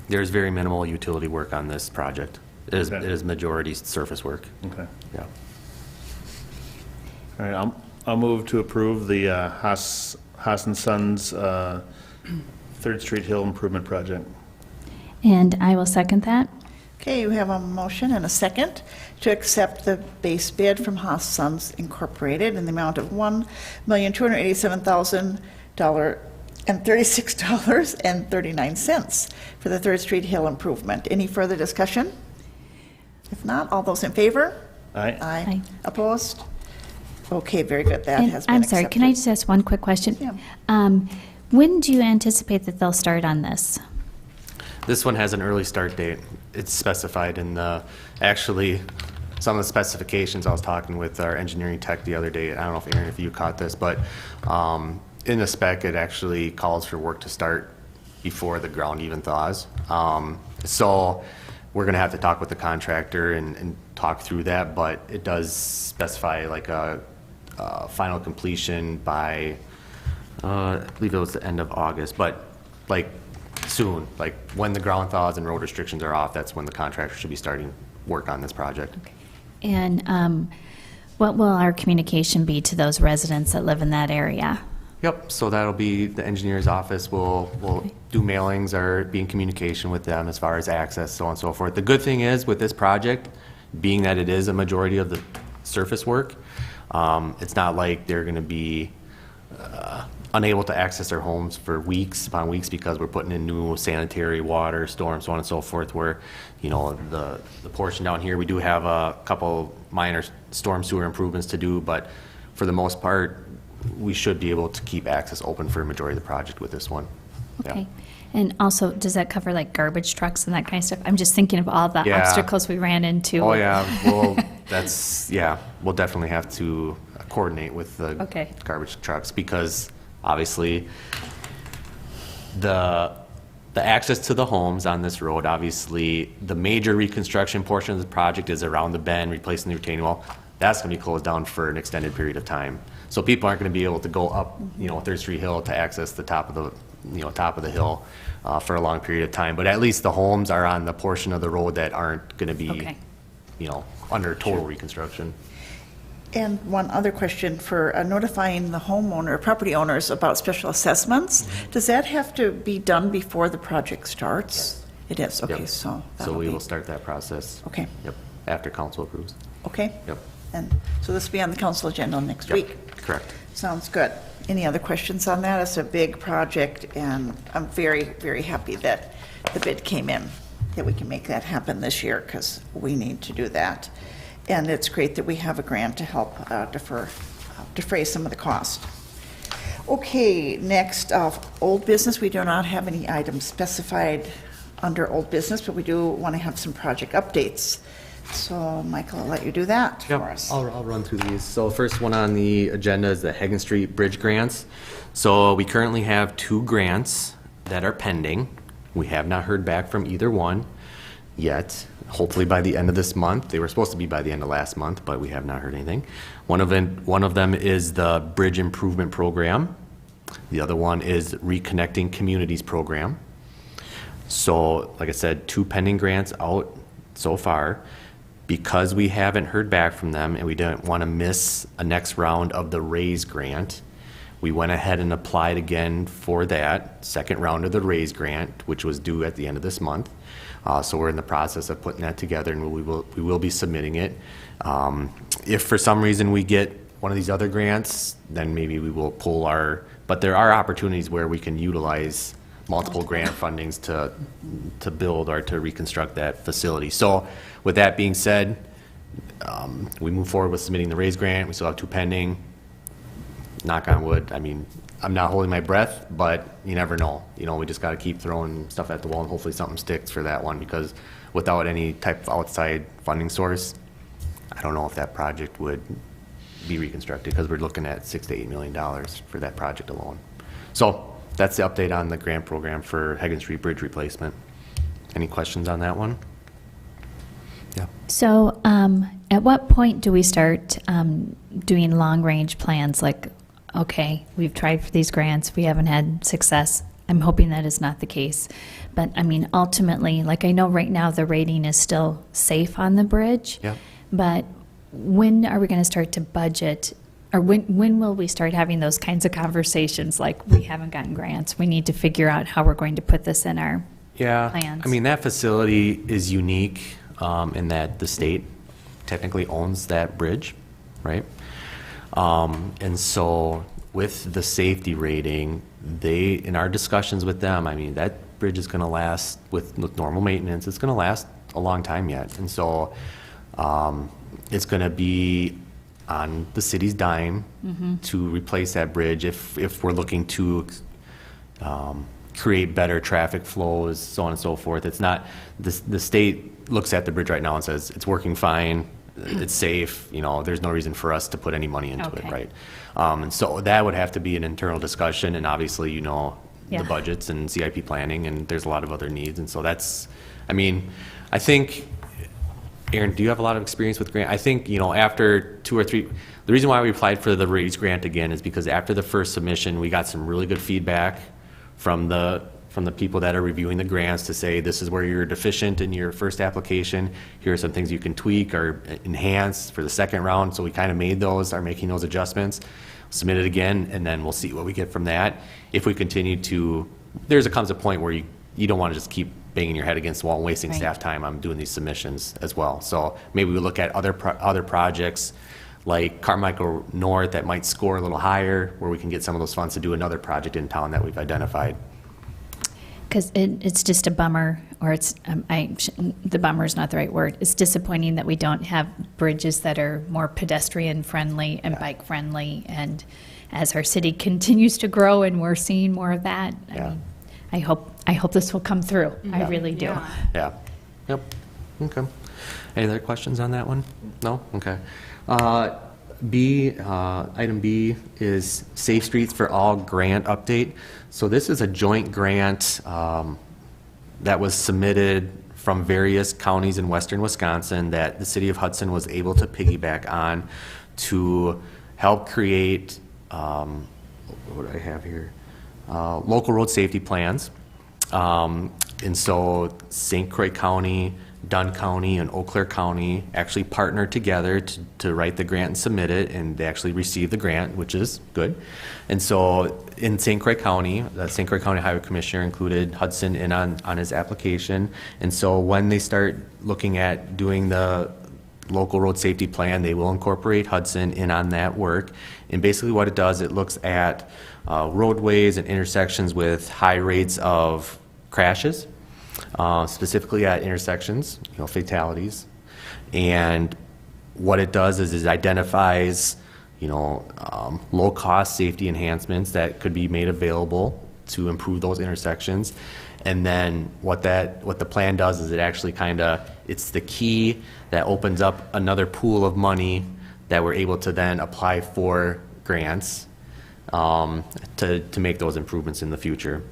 There's very minimal utility work on this project. It Okay. is majority surface work. Okay. Yeah. All right, I'll move to approve the Haas and Sons Third Street Hill Improvement Project. And I will second that. Okay, you have a motion and a second to accept the base bid from Haas Sons Incorporated in the amount of $1,287,036.39 for the Third Street Hill improvement. Any further discussion? If not, all those in favor? Aye. Aye. Opposed? Okay, very good. That And has been I'm sorry, can I accepted. just ask one quick question? Yeah. When do you anticipate that they'll start on this? This one has an early start date. It's specified in actually, some of the specifications, I was talking with our engineering tech the other day. I don't know if Aaron, if you caught this, but in the spec, it actually calls for work to start before the ground even thaws. So we're going to have to talk with the contractor and talk through that, but it does specify like a final completion by, I believe it was the end of August, but like soon, like when the ground thaws and road restrictions are off, that's when the contractor should be starting work on this project. And what will our communication be to those residents that live in that area? Yep, so that'll be, the engineer's office will do mailings or be in communication with them as far as access, so on and so forth. The good thing is with this project, being that it is a majority of the surface work, it's not like they're gonna be unable to access their homes for weeks upon weeks because we're putting in new sanitary, water, storm, so on and so forth, where, you know, the portion down here, we do have a couple minor storm sewer improvements to do, but for the most part, we should be able to keep access open for a majority of the project with this one. Yeah. Okay. And also, does that cover like garbage trucks and that kind of stuff? I'm just thinking of all the Yeah. obstacles we ran into. Oh, yeah, well, we'll definitely have to coordinate with the Okay. garbage trucks because obviously the access to the homes on this road, obviously the major reconstruction portion of the project is around the bend, replacing the retaining wall. That's gonna be closed down for an extended period of time. So people aren't gonna be able to go up, you know, Third Street Hill to access the top of the hill for a long period of time. But at least the homes are on the portion of the road that aren't gonna be, Okay. you know, under total reconstruction. And one other question for notifying the homeowner, property owners about special assessments. Does that have to be done before the project starts? It is, okay, Yep. so So that'll we be, will start that process. okay, Yep, after council approves. okay. Yep. And so this will be on the council agenda next Yep, week. correct. Sounds good. Any other questions on that? It's a big project, and I'm very, very happy that the bid came in, that we can make that happen this year, because we need to do that. And it's great that we have a grant to help defray some of the cost. Okay, next, old business. We do not have any items specified under old business, but we do want to have some project updates. So, Michael, I'll let you do that for us. I'll run through these. So first one on the agenda is the Hagan Street Bridge grants. So we currently have 2 grants that are pending. We have not heard back from either one yet. Hopefully by the end of this month. They were supposed to be by the end of last month, but we have not heard anything. One of them is the Bridge Improvement Program. The other one is Reconnecting Communities Program. So, like I said, 2 pending grants out so far. Because we haven't heard back from them and we didn't want to miss a next round of the RAISE grant, we went ahead and applied again for that second round of the RAISE grant, which was due at the end of this month. So we're in the process of putting that together and we will be submitting it. If for some reason we get one of these other grants, then maybe we will pull but there are opportunities where we can utilize multiple grant fundings to build or to reconstruct that facility. So with that being said, we move forward with submitting the raise grant. We still have 2 pending. Knock on wood. I mean, I'm not holding my breath, but you never know. We just got to keep throwing stuff at the wall and hopefully something sticks for that one, because without any type of outside funding source, I don't know if that project would be reconstructed, because we're looking at $6 to $8 million for that project alone. So that's the update on the grant program for Hagan Street Bridge replacement. Any questions on that one? Yeah. So at what point do we start doing long-range plans? Like, okay, we've tried for these grants, we haven't had success. I'm hoping that is not the case. But I mean, ultimately, like, I know right now the rating is still safe on the bridge. Yeah. But when are we going to start to budget, or when will we start having those kinds of conversations? Like, we haven't gotten grants, we need to figure out how we're going to put this in our plans. I mean, that facility is unique in that the state technically owns that bridge, right? And so with the safety rating, in our discussions with them, I mean, that bridge is going to last with normal maintenance. It's going to last a long time yet. And so it's going to be on the city's dime to replace that bridge if we're looking to create better traffic flows, so on and so forth. It's not, the state looks at the bridge right now and says, it's working fine, it's safe, there's no reason for us to put any money into it, right? And so that would have to be an internal discussion, and obviously, the budgets and CIP planning, and there's a lot of other needs. And so that's, I think, Aaron, do you have a lot of experience with grant? I think, after 2 or 3, the reason why we applied for the raise grant again is because after the first submission, we got some really good feedback from the people that are reviewing the grants to say, this is where you're deficient in your first application. Here are some things you can tweak or enhance for the second round. So we kind of are making those adjustments, submit it again, and then we'll see what we get from that. If we continue to, comes a point where you don't want to just keep banging your head against the wall and wasting staff time on doing these submissions as well. So maybe we look at other projects like Carmichael North that might score a little higher, where we can get some of those funds to do another project in town that we've identified. Because it's just a bummer, or the bummer is not the right word. It's disappointing that we don't have bridges that are more pedestrian friendly and bike friendly. And as our city continues to grow and we're seeing more of that, I hope this will come through. I really do. Yeah. Yep. Okay. Any other questions on that one? No? Okay. Item B is Safe Streets for All grant update. So this is a joint grant that was submitted from various counties in western Wisconsin that the city of Hudson was able to piggyback on to help create, what do I have here? Local road safety plans. And so St. Croix County, Dunn County, and Eau Claire County actually partnered together to write the grant and submit it, and they actually received the grant, which is good. And so in St. Croix County, the St. Croix County Highway Commissioner included Hudson in on his application. And so when they start looking at doing the local road safety plan, they will incorporate Hudson in on that work. And basically what it does, it looks at roadways and intersections with high rates of crashes, specifically at intersections, fatalities. And what it does is it identifies, low-cost safety enhancements that could be made available to improve those intersections. And then what the plan does is it actually it's the key that opens up another pool of money that we're able to then apply for grants to make those improvements in the future.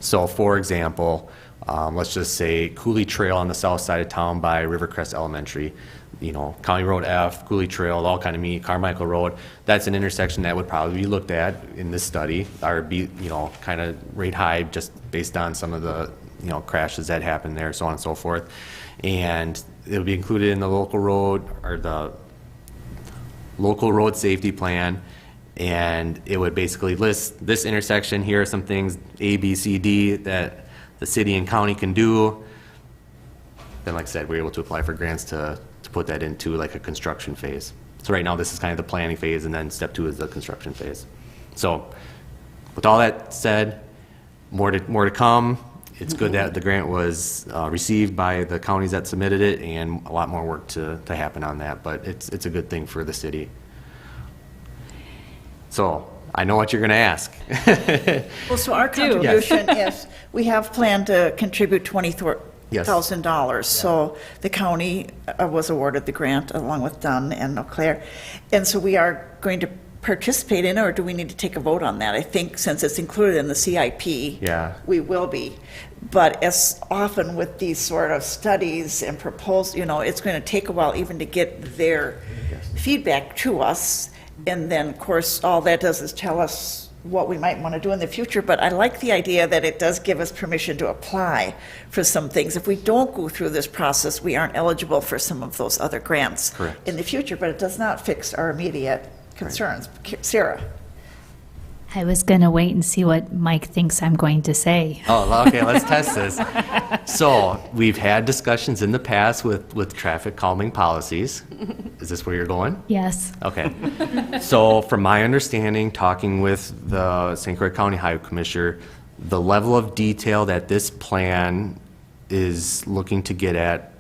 So for example, let's just say Cooley Trail on the south side of town by Rivercrest Elementary, County Road F, Cooley Trail, all kind of meet, Carmichael Road. That's an intersection that would probably be looked at in this study, or be, kind of rate high just based on some of the, crashes that happen there, so on and so forth. And it'll be included in the local road, or the local road safety plan. And it would basically list this intersection. Here are some things, A, B, C, D, that the city and county can do. Then, like I said, we're able to apply for grants to put that into like a construction phase. So right now, this is kind of the planning phase, and then step 2 is the construction phase. So with all that said, more to come. It's good that the grant was received by the counties that submitted it, and a lot more work to happen on that, but it's a good thing for the city. So I know what you're going to ask. Well, so our contribution is, we have planned to contribute $20,000. So the county was awarded the grant along with Dunn and Eau Claire. And so we are going to participate in, or do we need to take a vote on that? I think since it's included in the CIP, we will be. But as often with these sort of studies and proposals, it's going to take a while even to get their feedback to us. And then, of course, all that does is tell us what we might want to do in the future. But I like the idea that it does give us permission to apply for some things. If we don't go through this process, we aren't eligible for some of those other grants in the future. But it does not fix our immediate concerns. Sarah? I was going to wait and see what Mike thinks I'm going to say. Oh, okay, let's test this. So we've had discussions in the past with traffic calming policies. Is this where you're going? Yes. Okay. So from my understanding, talking with the St. Croix County Highway Commissioner, the level of detail that this plan is looking to get at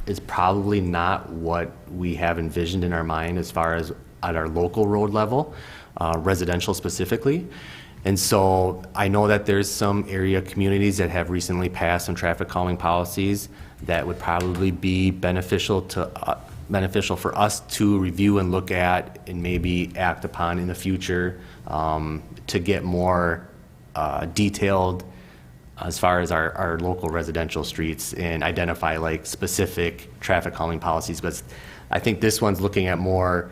is probably not what we have envisioned in our mind as far as at our local road level. Residential specifically. And so I know that there's some area communities that have recently passed some traffic calming policies that would probably be beneficial for us to review and look at and maybe act upon in the future, to get more detailed as far as our local residential streets and identify like specific traffic calming policies. But I think this one's looking at more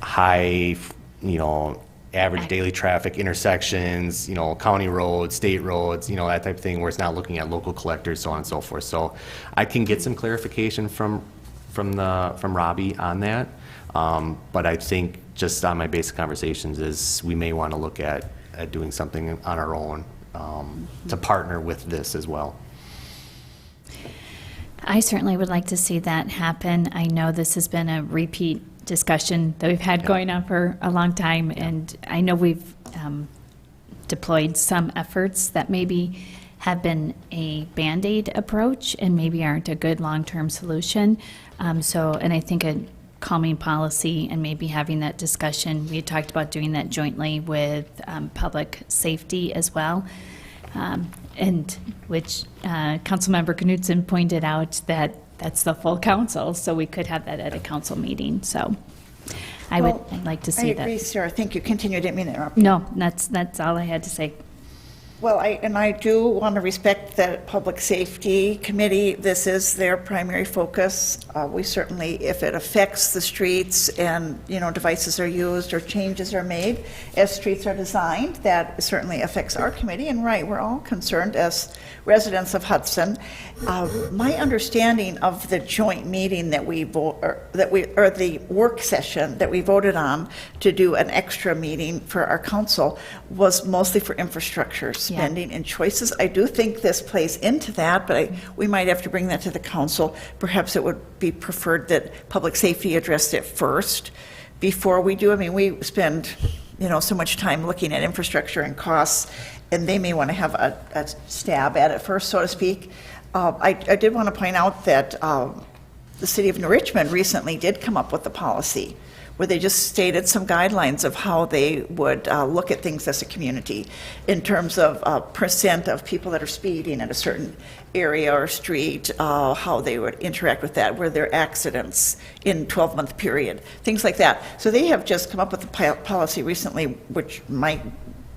high, average daily traffic intersections, county roads, state roads, that type of thing, where it's not looking at local collectors, so on and so forth. So I can get some clarification from Robbie on that. But I think just on my basic conversations is we may want to look at doing something on our own, to partner with this as well. I certainly would like to see that happen. I know this has been a repeat discussion that we've had going on for a long time, and I know we've deployed some efforts that maybe have been a Band-Aid approach and maybe aren't a good long-term solution. And I think a calming policy and maybe having that discussion, we had talked about doing that jointly with public safety as well. And which Councilmember Knudsen pointed out that that's the full council, so we could have that at a council meeting. So I'd like to see that. I agree, Sarah. Thank you. Continue. I didn't mean to interrupt you. No, that's all I had to say. Well, I do want to respect the Public Safety Committee. This is their primary focus. We certainly, if it affects the streets and, devices are used or changes are made as streets are designed, that certainly affects our committee. And right, we're all concerned as residents of Hudson. My understanding of the joint meeting that the work session that we voted on to do an extra meeting for our council was mostly for infrastructure spending and choices. I do think this plays into that, but we might have to bring that to the council. Perhaps it would be preferred that public safety addressed it first before we do. I mean, we spend, so much time looking at infrastructure and costs, and they may want to have a stab at it first, so to speak. I did want to point out that the city of New Richmond recently did come up with a policy where they just stated some guidelines of how they would look at things as a community in terms of percent of people that are speeding at a certain area or street, how they would interact with that, were there accidents in 12-month period, things like that. So they have just come up with a policy recently which might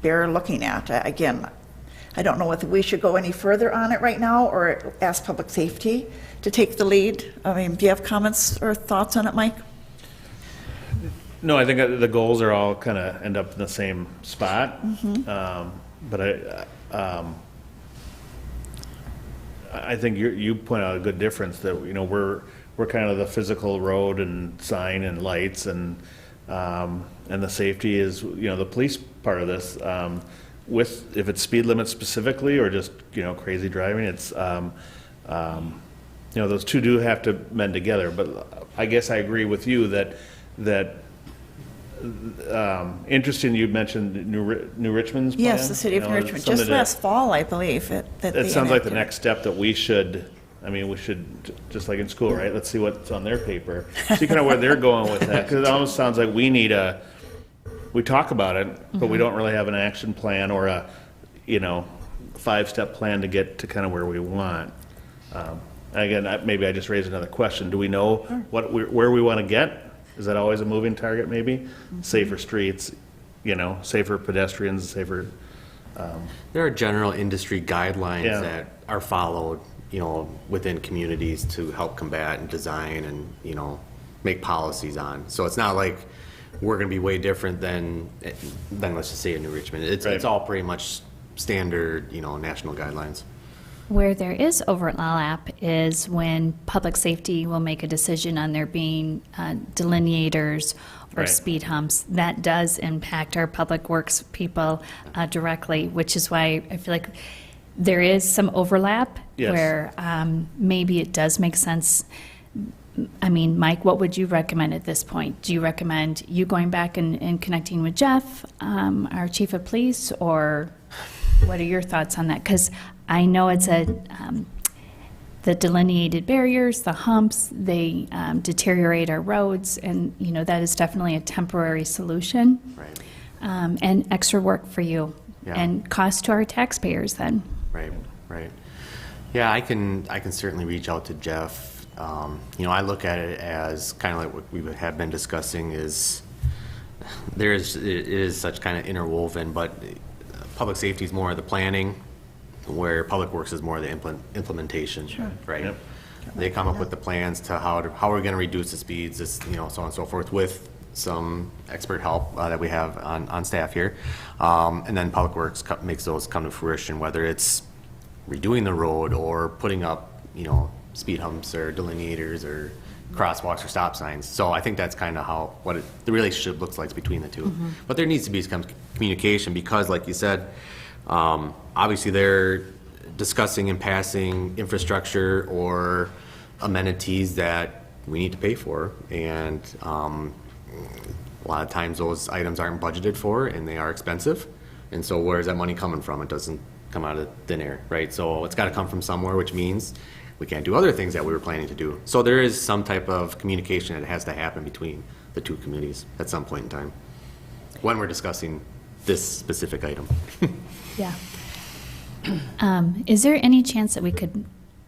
bear looking at. Again, I don't know whether we should go any further on it right now or ask public safety to take the lead. I mean, do you have comments or thoughts on it, Mike? No, I think the goals are all kind of end up in the same spot. But I think you point out a good difference that, we're kind of the physical road and sign and lights and the safety is, the police part of this. With if it's speed limit specifically or just, crazy driving, it's you know, those two do have to mend together, but I guess I agree with you that interesting, you mentioned New Richmond's plan. Yes, the city of You know, New Richmond, something just that- last fall, I believe, that It they sounds like the enacted. next step that we should, I mean, we should, just like in school, right? Let's see what's on their paper. See kind of where they're going with that, because it almost sounds like we talk about it, but we don't really have an action plan or a, you know, 5-step plan to get to kind of where we want. Again, maybe I just raised another question. Do we know where we want to get? Is that always a moving target, maybe? Safer streets, you know, safer pedestrians, safer, There are general industry guidelines Yeah. that are followed, you know, within communities to help combat and design and, you know, make policies on. So it's not like we're gonna be way different than let's just say in New Richmond. It's Right. all pretty much standard, you know, national guidelines. Where there is overlap is when public safety will make a decision on there being delineators or Right. speed humps. That does impact our public works people directly, which is why I feel like there is some overlap Yes. where maybe it does make sense. I mean, Mike, what would you recommend at this point? Do you recommend you going back and connecting with Jeff, our chief of police, or what are your thoughts on that? Because I know it's the delineated barriers, the humps, they deteriorate our roads, and, you know, that is definitely a temporary solution. Right. And extra work for you, Yeah. and cost to our taxpayers then. Right, right. Yeah, I can certainly reach out to Jeff. You know, I look at it as kind of like what we have been discussing is it is such kind of interwoven, but public safety is more of the planning, where public works is more of the implementation, right? Yep. They come up with the plans to how we're going to reduce the speeds, this, you know, so on and so forth, with some expert help that we have on staff here, and then public works makes those come to fruition, whether it's redoing the road or putting up, you know, speed humps or delineators or crosswalks or stop signs. So I think that's kind of what the relationship looks like between the two. But there needs to be some communication because, like you said, obviously they're discussing and passing infrastructure or amenities that we need to pay for, and a lot of times those items aren't budgeted for and they are expensive. And so where's that money coming from? It doesn't come out of thin air, right? So it's got to come from somewhere, which means we can't do other things that we were planning to do. So there is some type of communication that has to happen between the two communities at some point in time when we're discussing this specific item. Yeah. Is there any chance that we could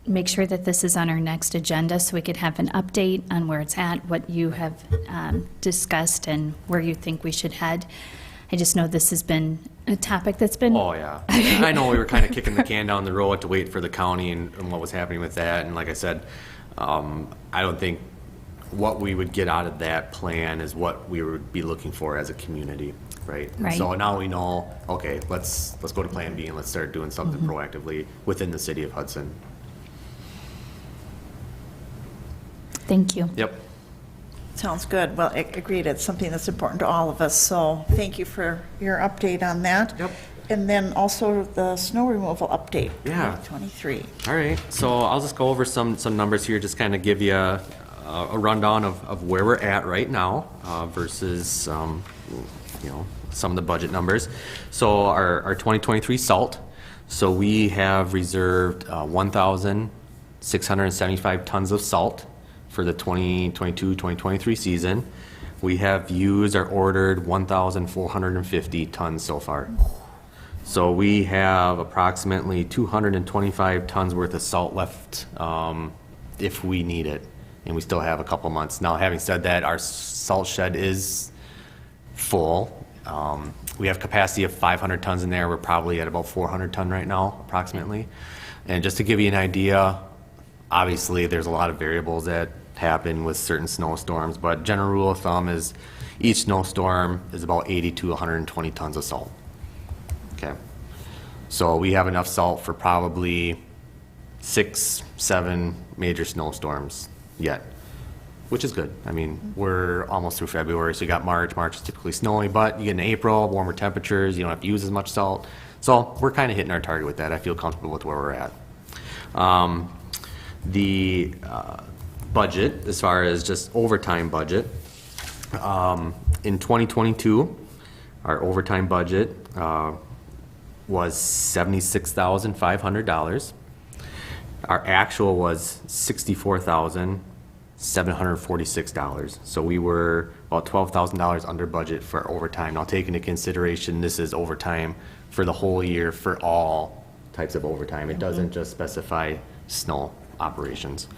make sure that this is on our next agenda so we could have an update on where it's at, what you have discussed, and where you think we should head? I just know this has been a topic that's been. Oh, yeah. I know we were kind of kicking the can down the road to wait for the county and what was happening with that. And like I said, I don't think what we would get out of that plan is what we would be looking for as a community, right? Right. So now we know, okay, let's go to plan B and let's start doing something proactively within the city of Hudson. Thank you. Yep. Sounds good. Well, agreed, it's something that's important to all of us, so thank you for your update on that. Yep. And then also the snow removal update. Yeah. 2023. All right, so I'll just go over some numbers here, just kind of give you a rundown of where we're at right now versus, you know, some of the budget numbers. So our 2023 salt, so we have reserved 1,675 tons of salt for the 2022-2023 season. We have used or ordered 1,450 tons so far. So we have approximately 225 tons worth of salt left if we need it, and we still have a couple months. Now, having said that, our salt shed is full. We have capacity of 500 tons in there. We're probably at about 400 ton right now, approximately. And just to give you an idea, obviously there's a lot of variables that happen with certain snowstorms, but general rule of thumb is each snowstorm is about 80 to 120 tons of salt. Okay, so we have enough salt for probably 6-7 major snowstorms yet, which is good. I mean, we're almost through February, so you got March. March is typically snowy, but you get in April, warmer temperatures, you don't have to use as much salt. So we're kind of hitting our target with that. I feel comfortable with where we're at. The budget, as far as just overtime budget, in 2022, our overtime budget was $76,500. Our actual was $64,746. So we were about $12,000 under budget for overtime. Now, take into consideration, this is overtime for the whole year for all types of overtime. It doesn't just specify snow operations.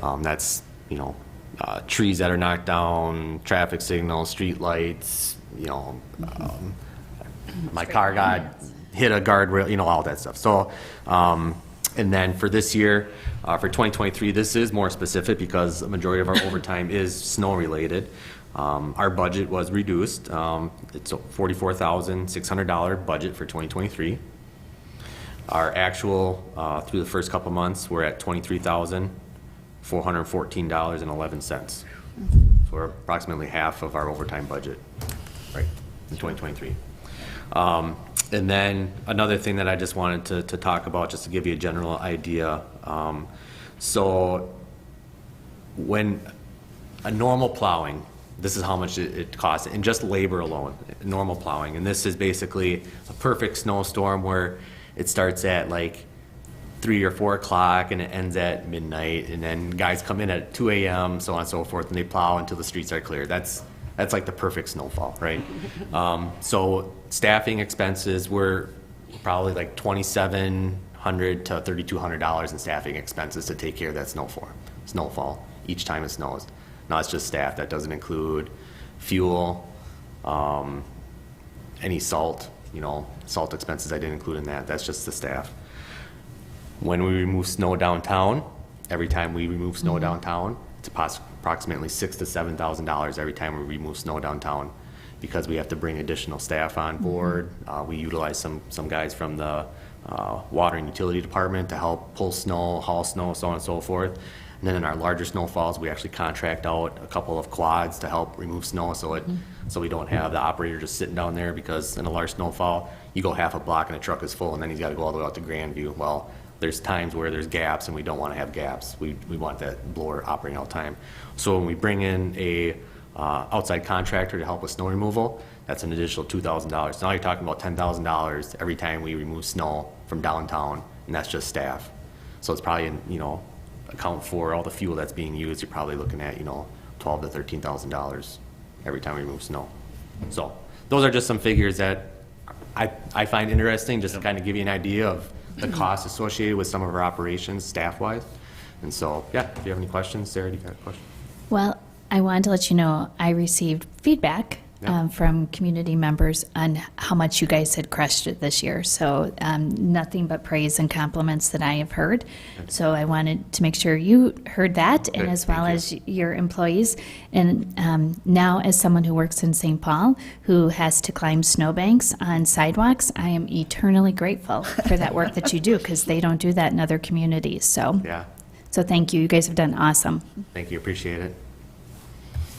That's, you know, trees that are knocked down, traffic signals, street lights, you know, my car got hit a guardrail, you know, all that stuff. So, and then for this year, for 2023, this is more specific because a majority of our overtime is snow-related. Our budget was reduced. It's a $44,600 budget for 2023. Our actual, through the first couple months, we're at $23,414.11. So we're approximately half of our overtime budget, right, in 2023. And then another thing that I just wanted to talk about, just to give you a general idea. So when a normal plowing, this is how much it costs, and just labor alone, normal plowing. And this is basically a perfect snowstorm where it starts at like 3 or 4 o'clock and it ends at midnight, and then guys come in at 2 a.m., so on and so forth, and they plow until the streets are clear. That's like the perfect snowfall, right? So staffing expenses were probably like $2,700 to $3,200 in staffing expenses to take care of that snowfall each time it snows. Now it's just staff. That doesn't include fuel, any salt, you know, salt expenses I didn't include in that. That's just the staff. When we remove snow downtown, every time we remove snow downtown, it's approximately $6,000 to $7,000 every time we remove snow downtown, because we have to bring additional staff on board. We utilize some guys from the water and utility department to help pull snow, haul snow, so on and so forth. And then in our larger snowfalls, we actually contract out a couple of quads to help remove snow, so we don't have the operator just sitting down there, because in a large snowfall, you go half a block and the truck is full, and then he's got to go all the way out to Grandview. Well, there's times where there's gaps, and we don't want to have gaps. We want that blower operating all the time. So when we bring in a outside contractor to help with snow removal, that's an additional $2,000. So now you're talking about $10,000 every time we remove snow from downtown, and that's just staff. So it's probably, you know, account for all the fuel that's being used, you're probably looking at, you know, $12,000 to $13,000 every time we remove snow. So those are just some figures that I find interesting, just to kind of give you an idea of the costs associated with some of our operations staff-wise. And so, yeah, if you have any questions, Sarah, do you got a question? Well, I wanted to let you know I received feedback from community members on how much you guys had crushed it this year. So nothing but praise and compliments that I have heard. So I wanted to make sure you heard that, and as well as your employees. And now, as someone who works in St. Paul, who has to climb snowbanks on sidewalks, I am eternally grateful for that work that you do, because they don't do that in other communities. So, so thank you. You guys have done awesome. Thank you. Appreciate it.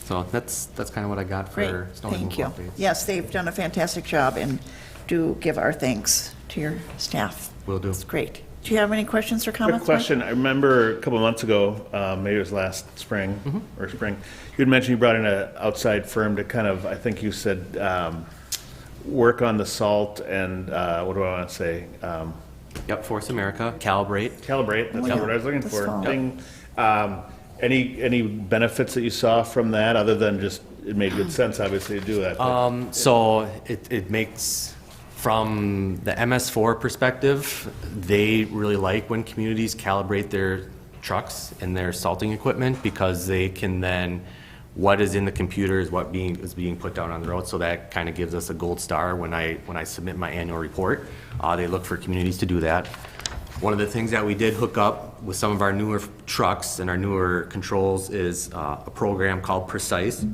So that's kind of what I got for Great, snow thank removal you. updates. Yes, they've done a fantastic job, and do give our thanks to your staff. Will do. It's great. Do you have any questions or Quick comments, Mike? question. I rember a couple of months ago, maybe it was last spring or spring, you had mentioned you brought in an outside firm to kind of, I think you said, work on the salt and, what do I want to say? Yep, Force America, Calibrate. Calibrate, that's yeah, the word I was looking this for. fall. Ding. Any benefits that you saw from that, other than just, it made good sense, obviously, to do that? but- So it makes, from the MS4 perspective, they really like when communities calibrate their trucks and their salting equipment, because they can then, what is in the computer is what is being put down on the road. So that kind of gives us a gold star when I submit my annual report. They look for communities to do that. One of the things that we did hook up with some of our newer trucks and our newer controls is a program called Precise.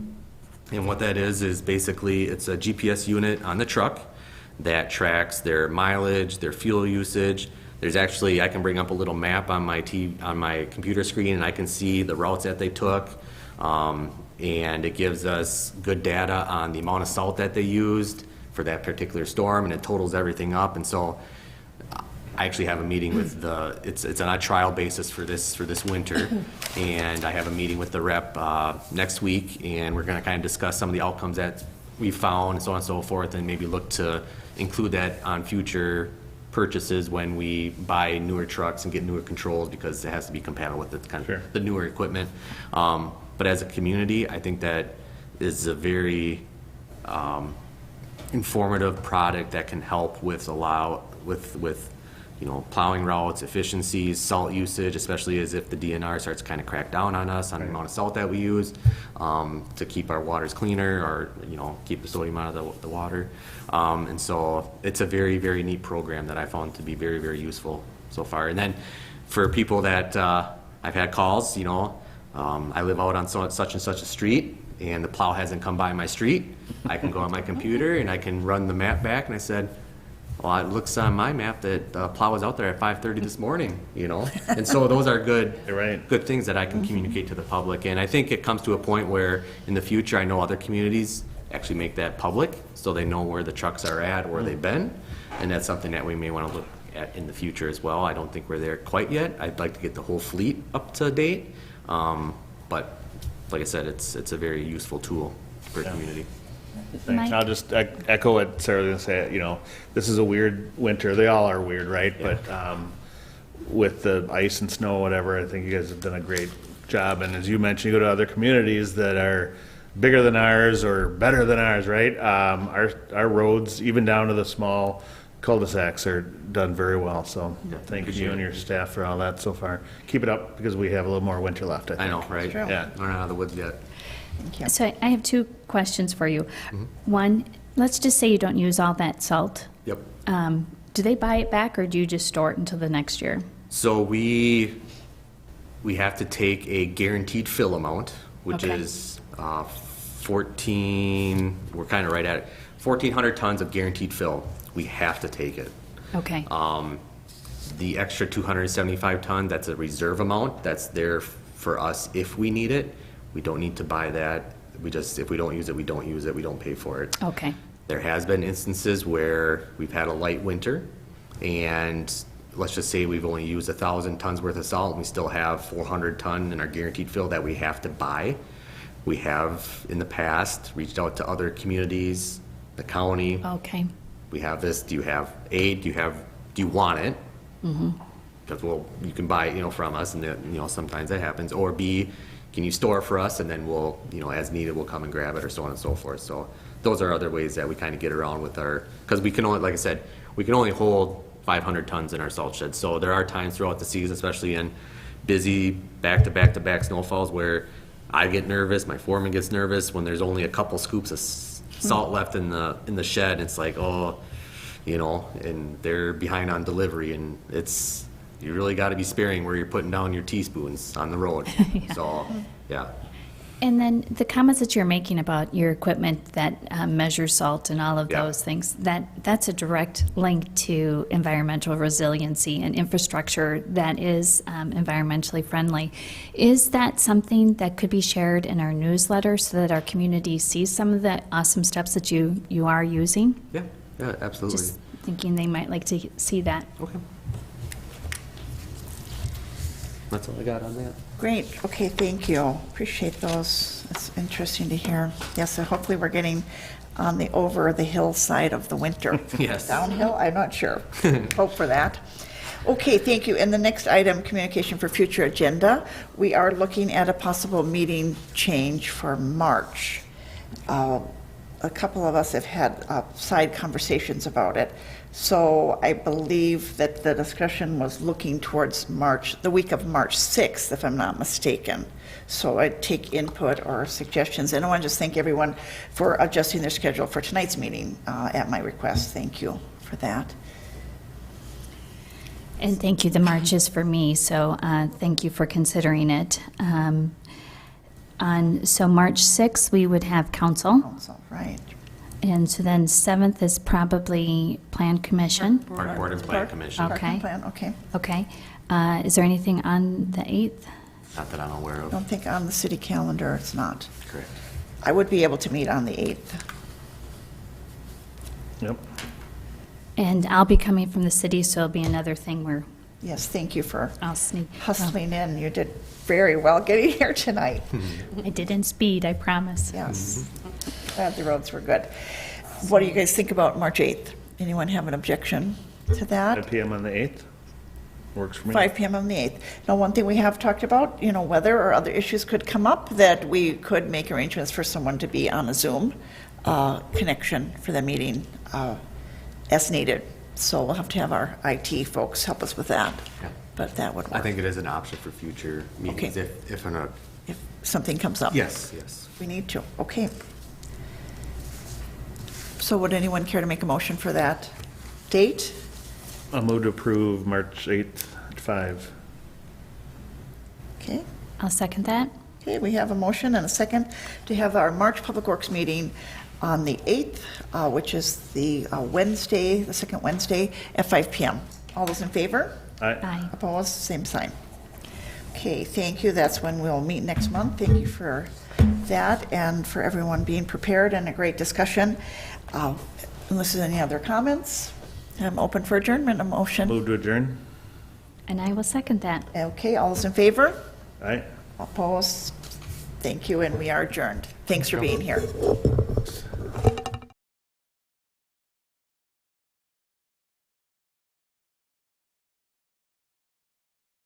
And what that is basically it's a GPS unit on the truck that tracks their mileage, their fuel usage. There's actually, I can bring up a little map on my computer screen, and I can see the routes that they took. And it gives us good data on the amount of salt that they used for that particular storm, and it totals everything up. And so I actually have a meeting with it's on a trial basis for this winter, and I have a meeting with the rep next week, and we're going to kind of discuss some of the outcomes that we found, and so on and so forth, and maybe look to include that on future purchases when we buy newer trucks and get newer controls, because it has to be compatible with the newer equipment. But as a community, I think that is a very informative product that can help with plowing routes, efficiencies, salt usage, especially as if the DNR starts to kind of crack down on us on the amount of salt that we use to keep our waters cleaner, or keep the sodium out of the water. And so it's a very, very neat program that I found to be very, very useful so far. And then for people that I've had calls, I live out on such and such a street, and the plow hasn't come by my street. I can go on my computer and I can run the map back, and I said, well, it looks on my map that the plow was out there at 5:30 this morning, And so those are good things that I can communicate to the public. And I think it comes to a point where in the future, I know other communities actually make that public, so they know where the trucks are at or where they've been. And that's something that we may want to look at in the future as well. I don't think we're there quite yet. I'd like to get the whole fleet up to date. But like I said, it's a very useful tool for a community. Thanks. I'll just echo what Sarah was going to say. This is a weird winter. They all are weird, right? Yeah. But with the ice and snow, whatever, I think you guys have done a great job. And as you mentioned, you go to other communities that are bigger than ours or better than ours, right? Our roads, even down to the small cul-de-sacs, are done very well. So thank you and your staff for all that so far. Keep it up, because we have a little more winter left, I think. I know, right? Yeah. We're not out of the woods yet. Thank you. So I have two questions for you. One, let's just say you don't use all that salt. Yep. Do they buy it back, or do you just store it until the next year? So we have to take a guaranteed fill amount, which is 14, we're kind of right at it, 1,400 tons of guaranteed fill. We have to take it. Okay. The extra 275 ton, that's a reserve amount. That's there for us if we need it. We don't need to buy that. If we don't use it, we don't use it. We don't pay for it. Okay. There has been instances where we've had a light winter, and let's just say we've only used 1,000 tons worth of salt, and we still have 400 ton in our guaranteed fill that we have to buy. We have in the past reached out to other communities, the county. Okay. We have this. Do you have aid? Do you want it? Because you can buy it, from us, and sometimes that happens. Or B, can you store it for us, and then we'll, as needed, we'll come and grab it, or so on and so forth. So those are other ways that we kind of get around with because we can only, like I said, we can only hold 500 tons in our salt shed. So there are times throughout the season, especially in busy back-to-back snowfalls, where I get nervous, my foreman gets nervous when there's only a couple scoops of salt left in the shed. It's like, and they're behind on delivery, and you really got to be sparing where you're putting down your teaspoons on the road. So, yeah. And then the comments that you're making about your equipment that measures salt and all of those things, that's a direct link to environmental resiliency and infrastructure that is environmentally friendly. Is that something that could be shared in our newsletter so that our community sees some of the awesome steps that you are using? Yeah, absolutely. Just thinking they might like to see that. Okay. That's all I got on that. Great. Okay, thank you. Appreciate those. That's interesting to hear. Yes, so hopefully we're getting on the over the hill side of the winter. Yes. Downhill? I'm not sure. Hope for that. Okay, thank you. And the next item, communication for future agenda. We are looking at a possible meeting change for March. A couple of us have had side conversations about it. So I believe that the discussion was looking towards the week of March 6th, if I'm not mistaken. So I'd take input or suggestions. And I want to just thank everyone for adjusting their schedule for tonight's meeting at my request. Thank you for that. And thank you. The March is for me, so thank you for considering it. So March 6th, we would have council. Council, right. And so then 7th is probably Plan Commission. Board and Plan Commission. Okay. Park and Plan, okay. Okay. Is there anything on the 8th? Not that I'm aware I of. don't think on the city calendar it's not. Correct. I would be able to meet on the 8th. Yep. And I'll be coming from the city, so it'll be another thing where Yes, thank you for I'll sneak. hustling in. You did very well getting here tonight. I did in speed, I promise. Yes. Glad the roads were good. What do you guys think about March 8th? Anyone have an objection to that? 5 PM on the 8th? Works for me. 5 PM on the 8th. Now, one thing we have talked about, weather or other issues could come up, that we could make arrangements for someone to be on a Zoom connection for the meeting as needed. So we'll have to have our IT folks help us with that. Yeah. But that would I work think it is an option for future meetings Okay. if in a, if something comes up. yes, yes. We need to, okay. So would anyone care to make a motion for that date? I'll move to approve March 8th at 5. Okay. I'll second that. Okay, we have a motion and a second to have our March Public Works meeting on the 8th, which is the Wednesday, the second Wednesday at 5 PM. All those in favor? Aye. Opposed? Same sign. Okay, thank you. That's when we'll meet next month. Thank you for that and for everyone being prepared and a great discussion. Unless there's any other comments, I'm open for adjournment. A motion. Move to adjourn? And I will second that. Okay, all those in favor? Aye. Opposed? Thank you, and we are adjourned. Thanks for being here.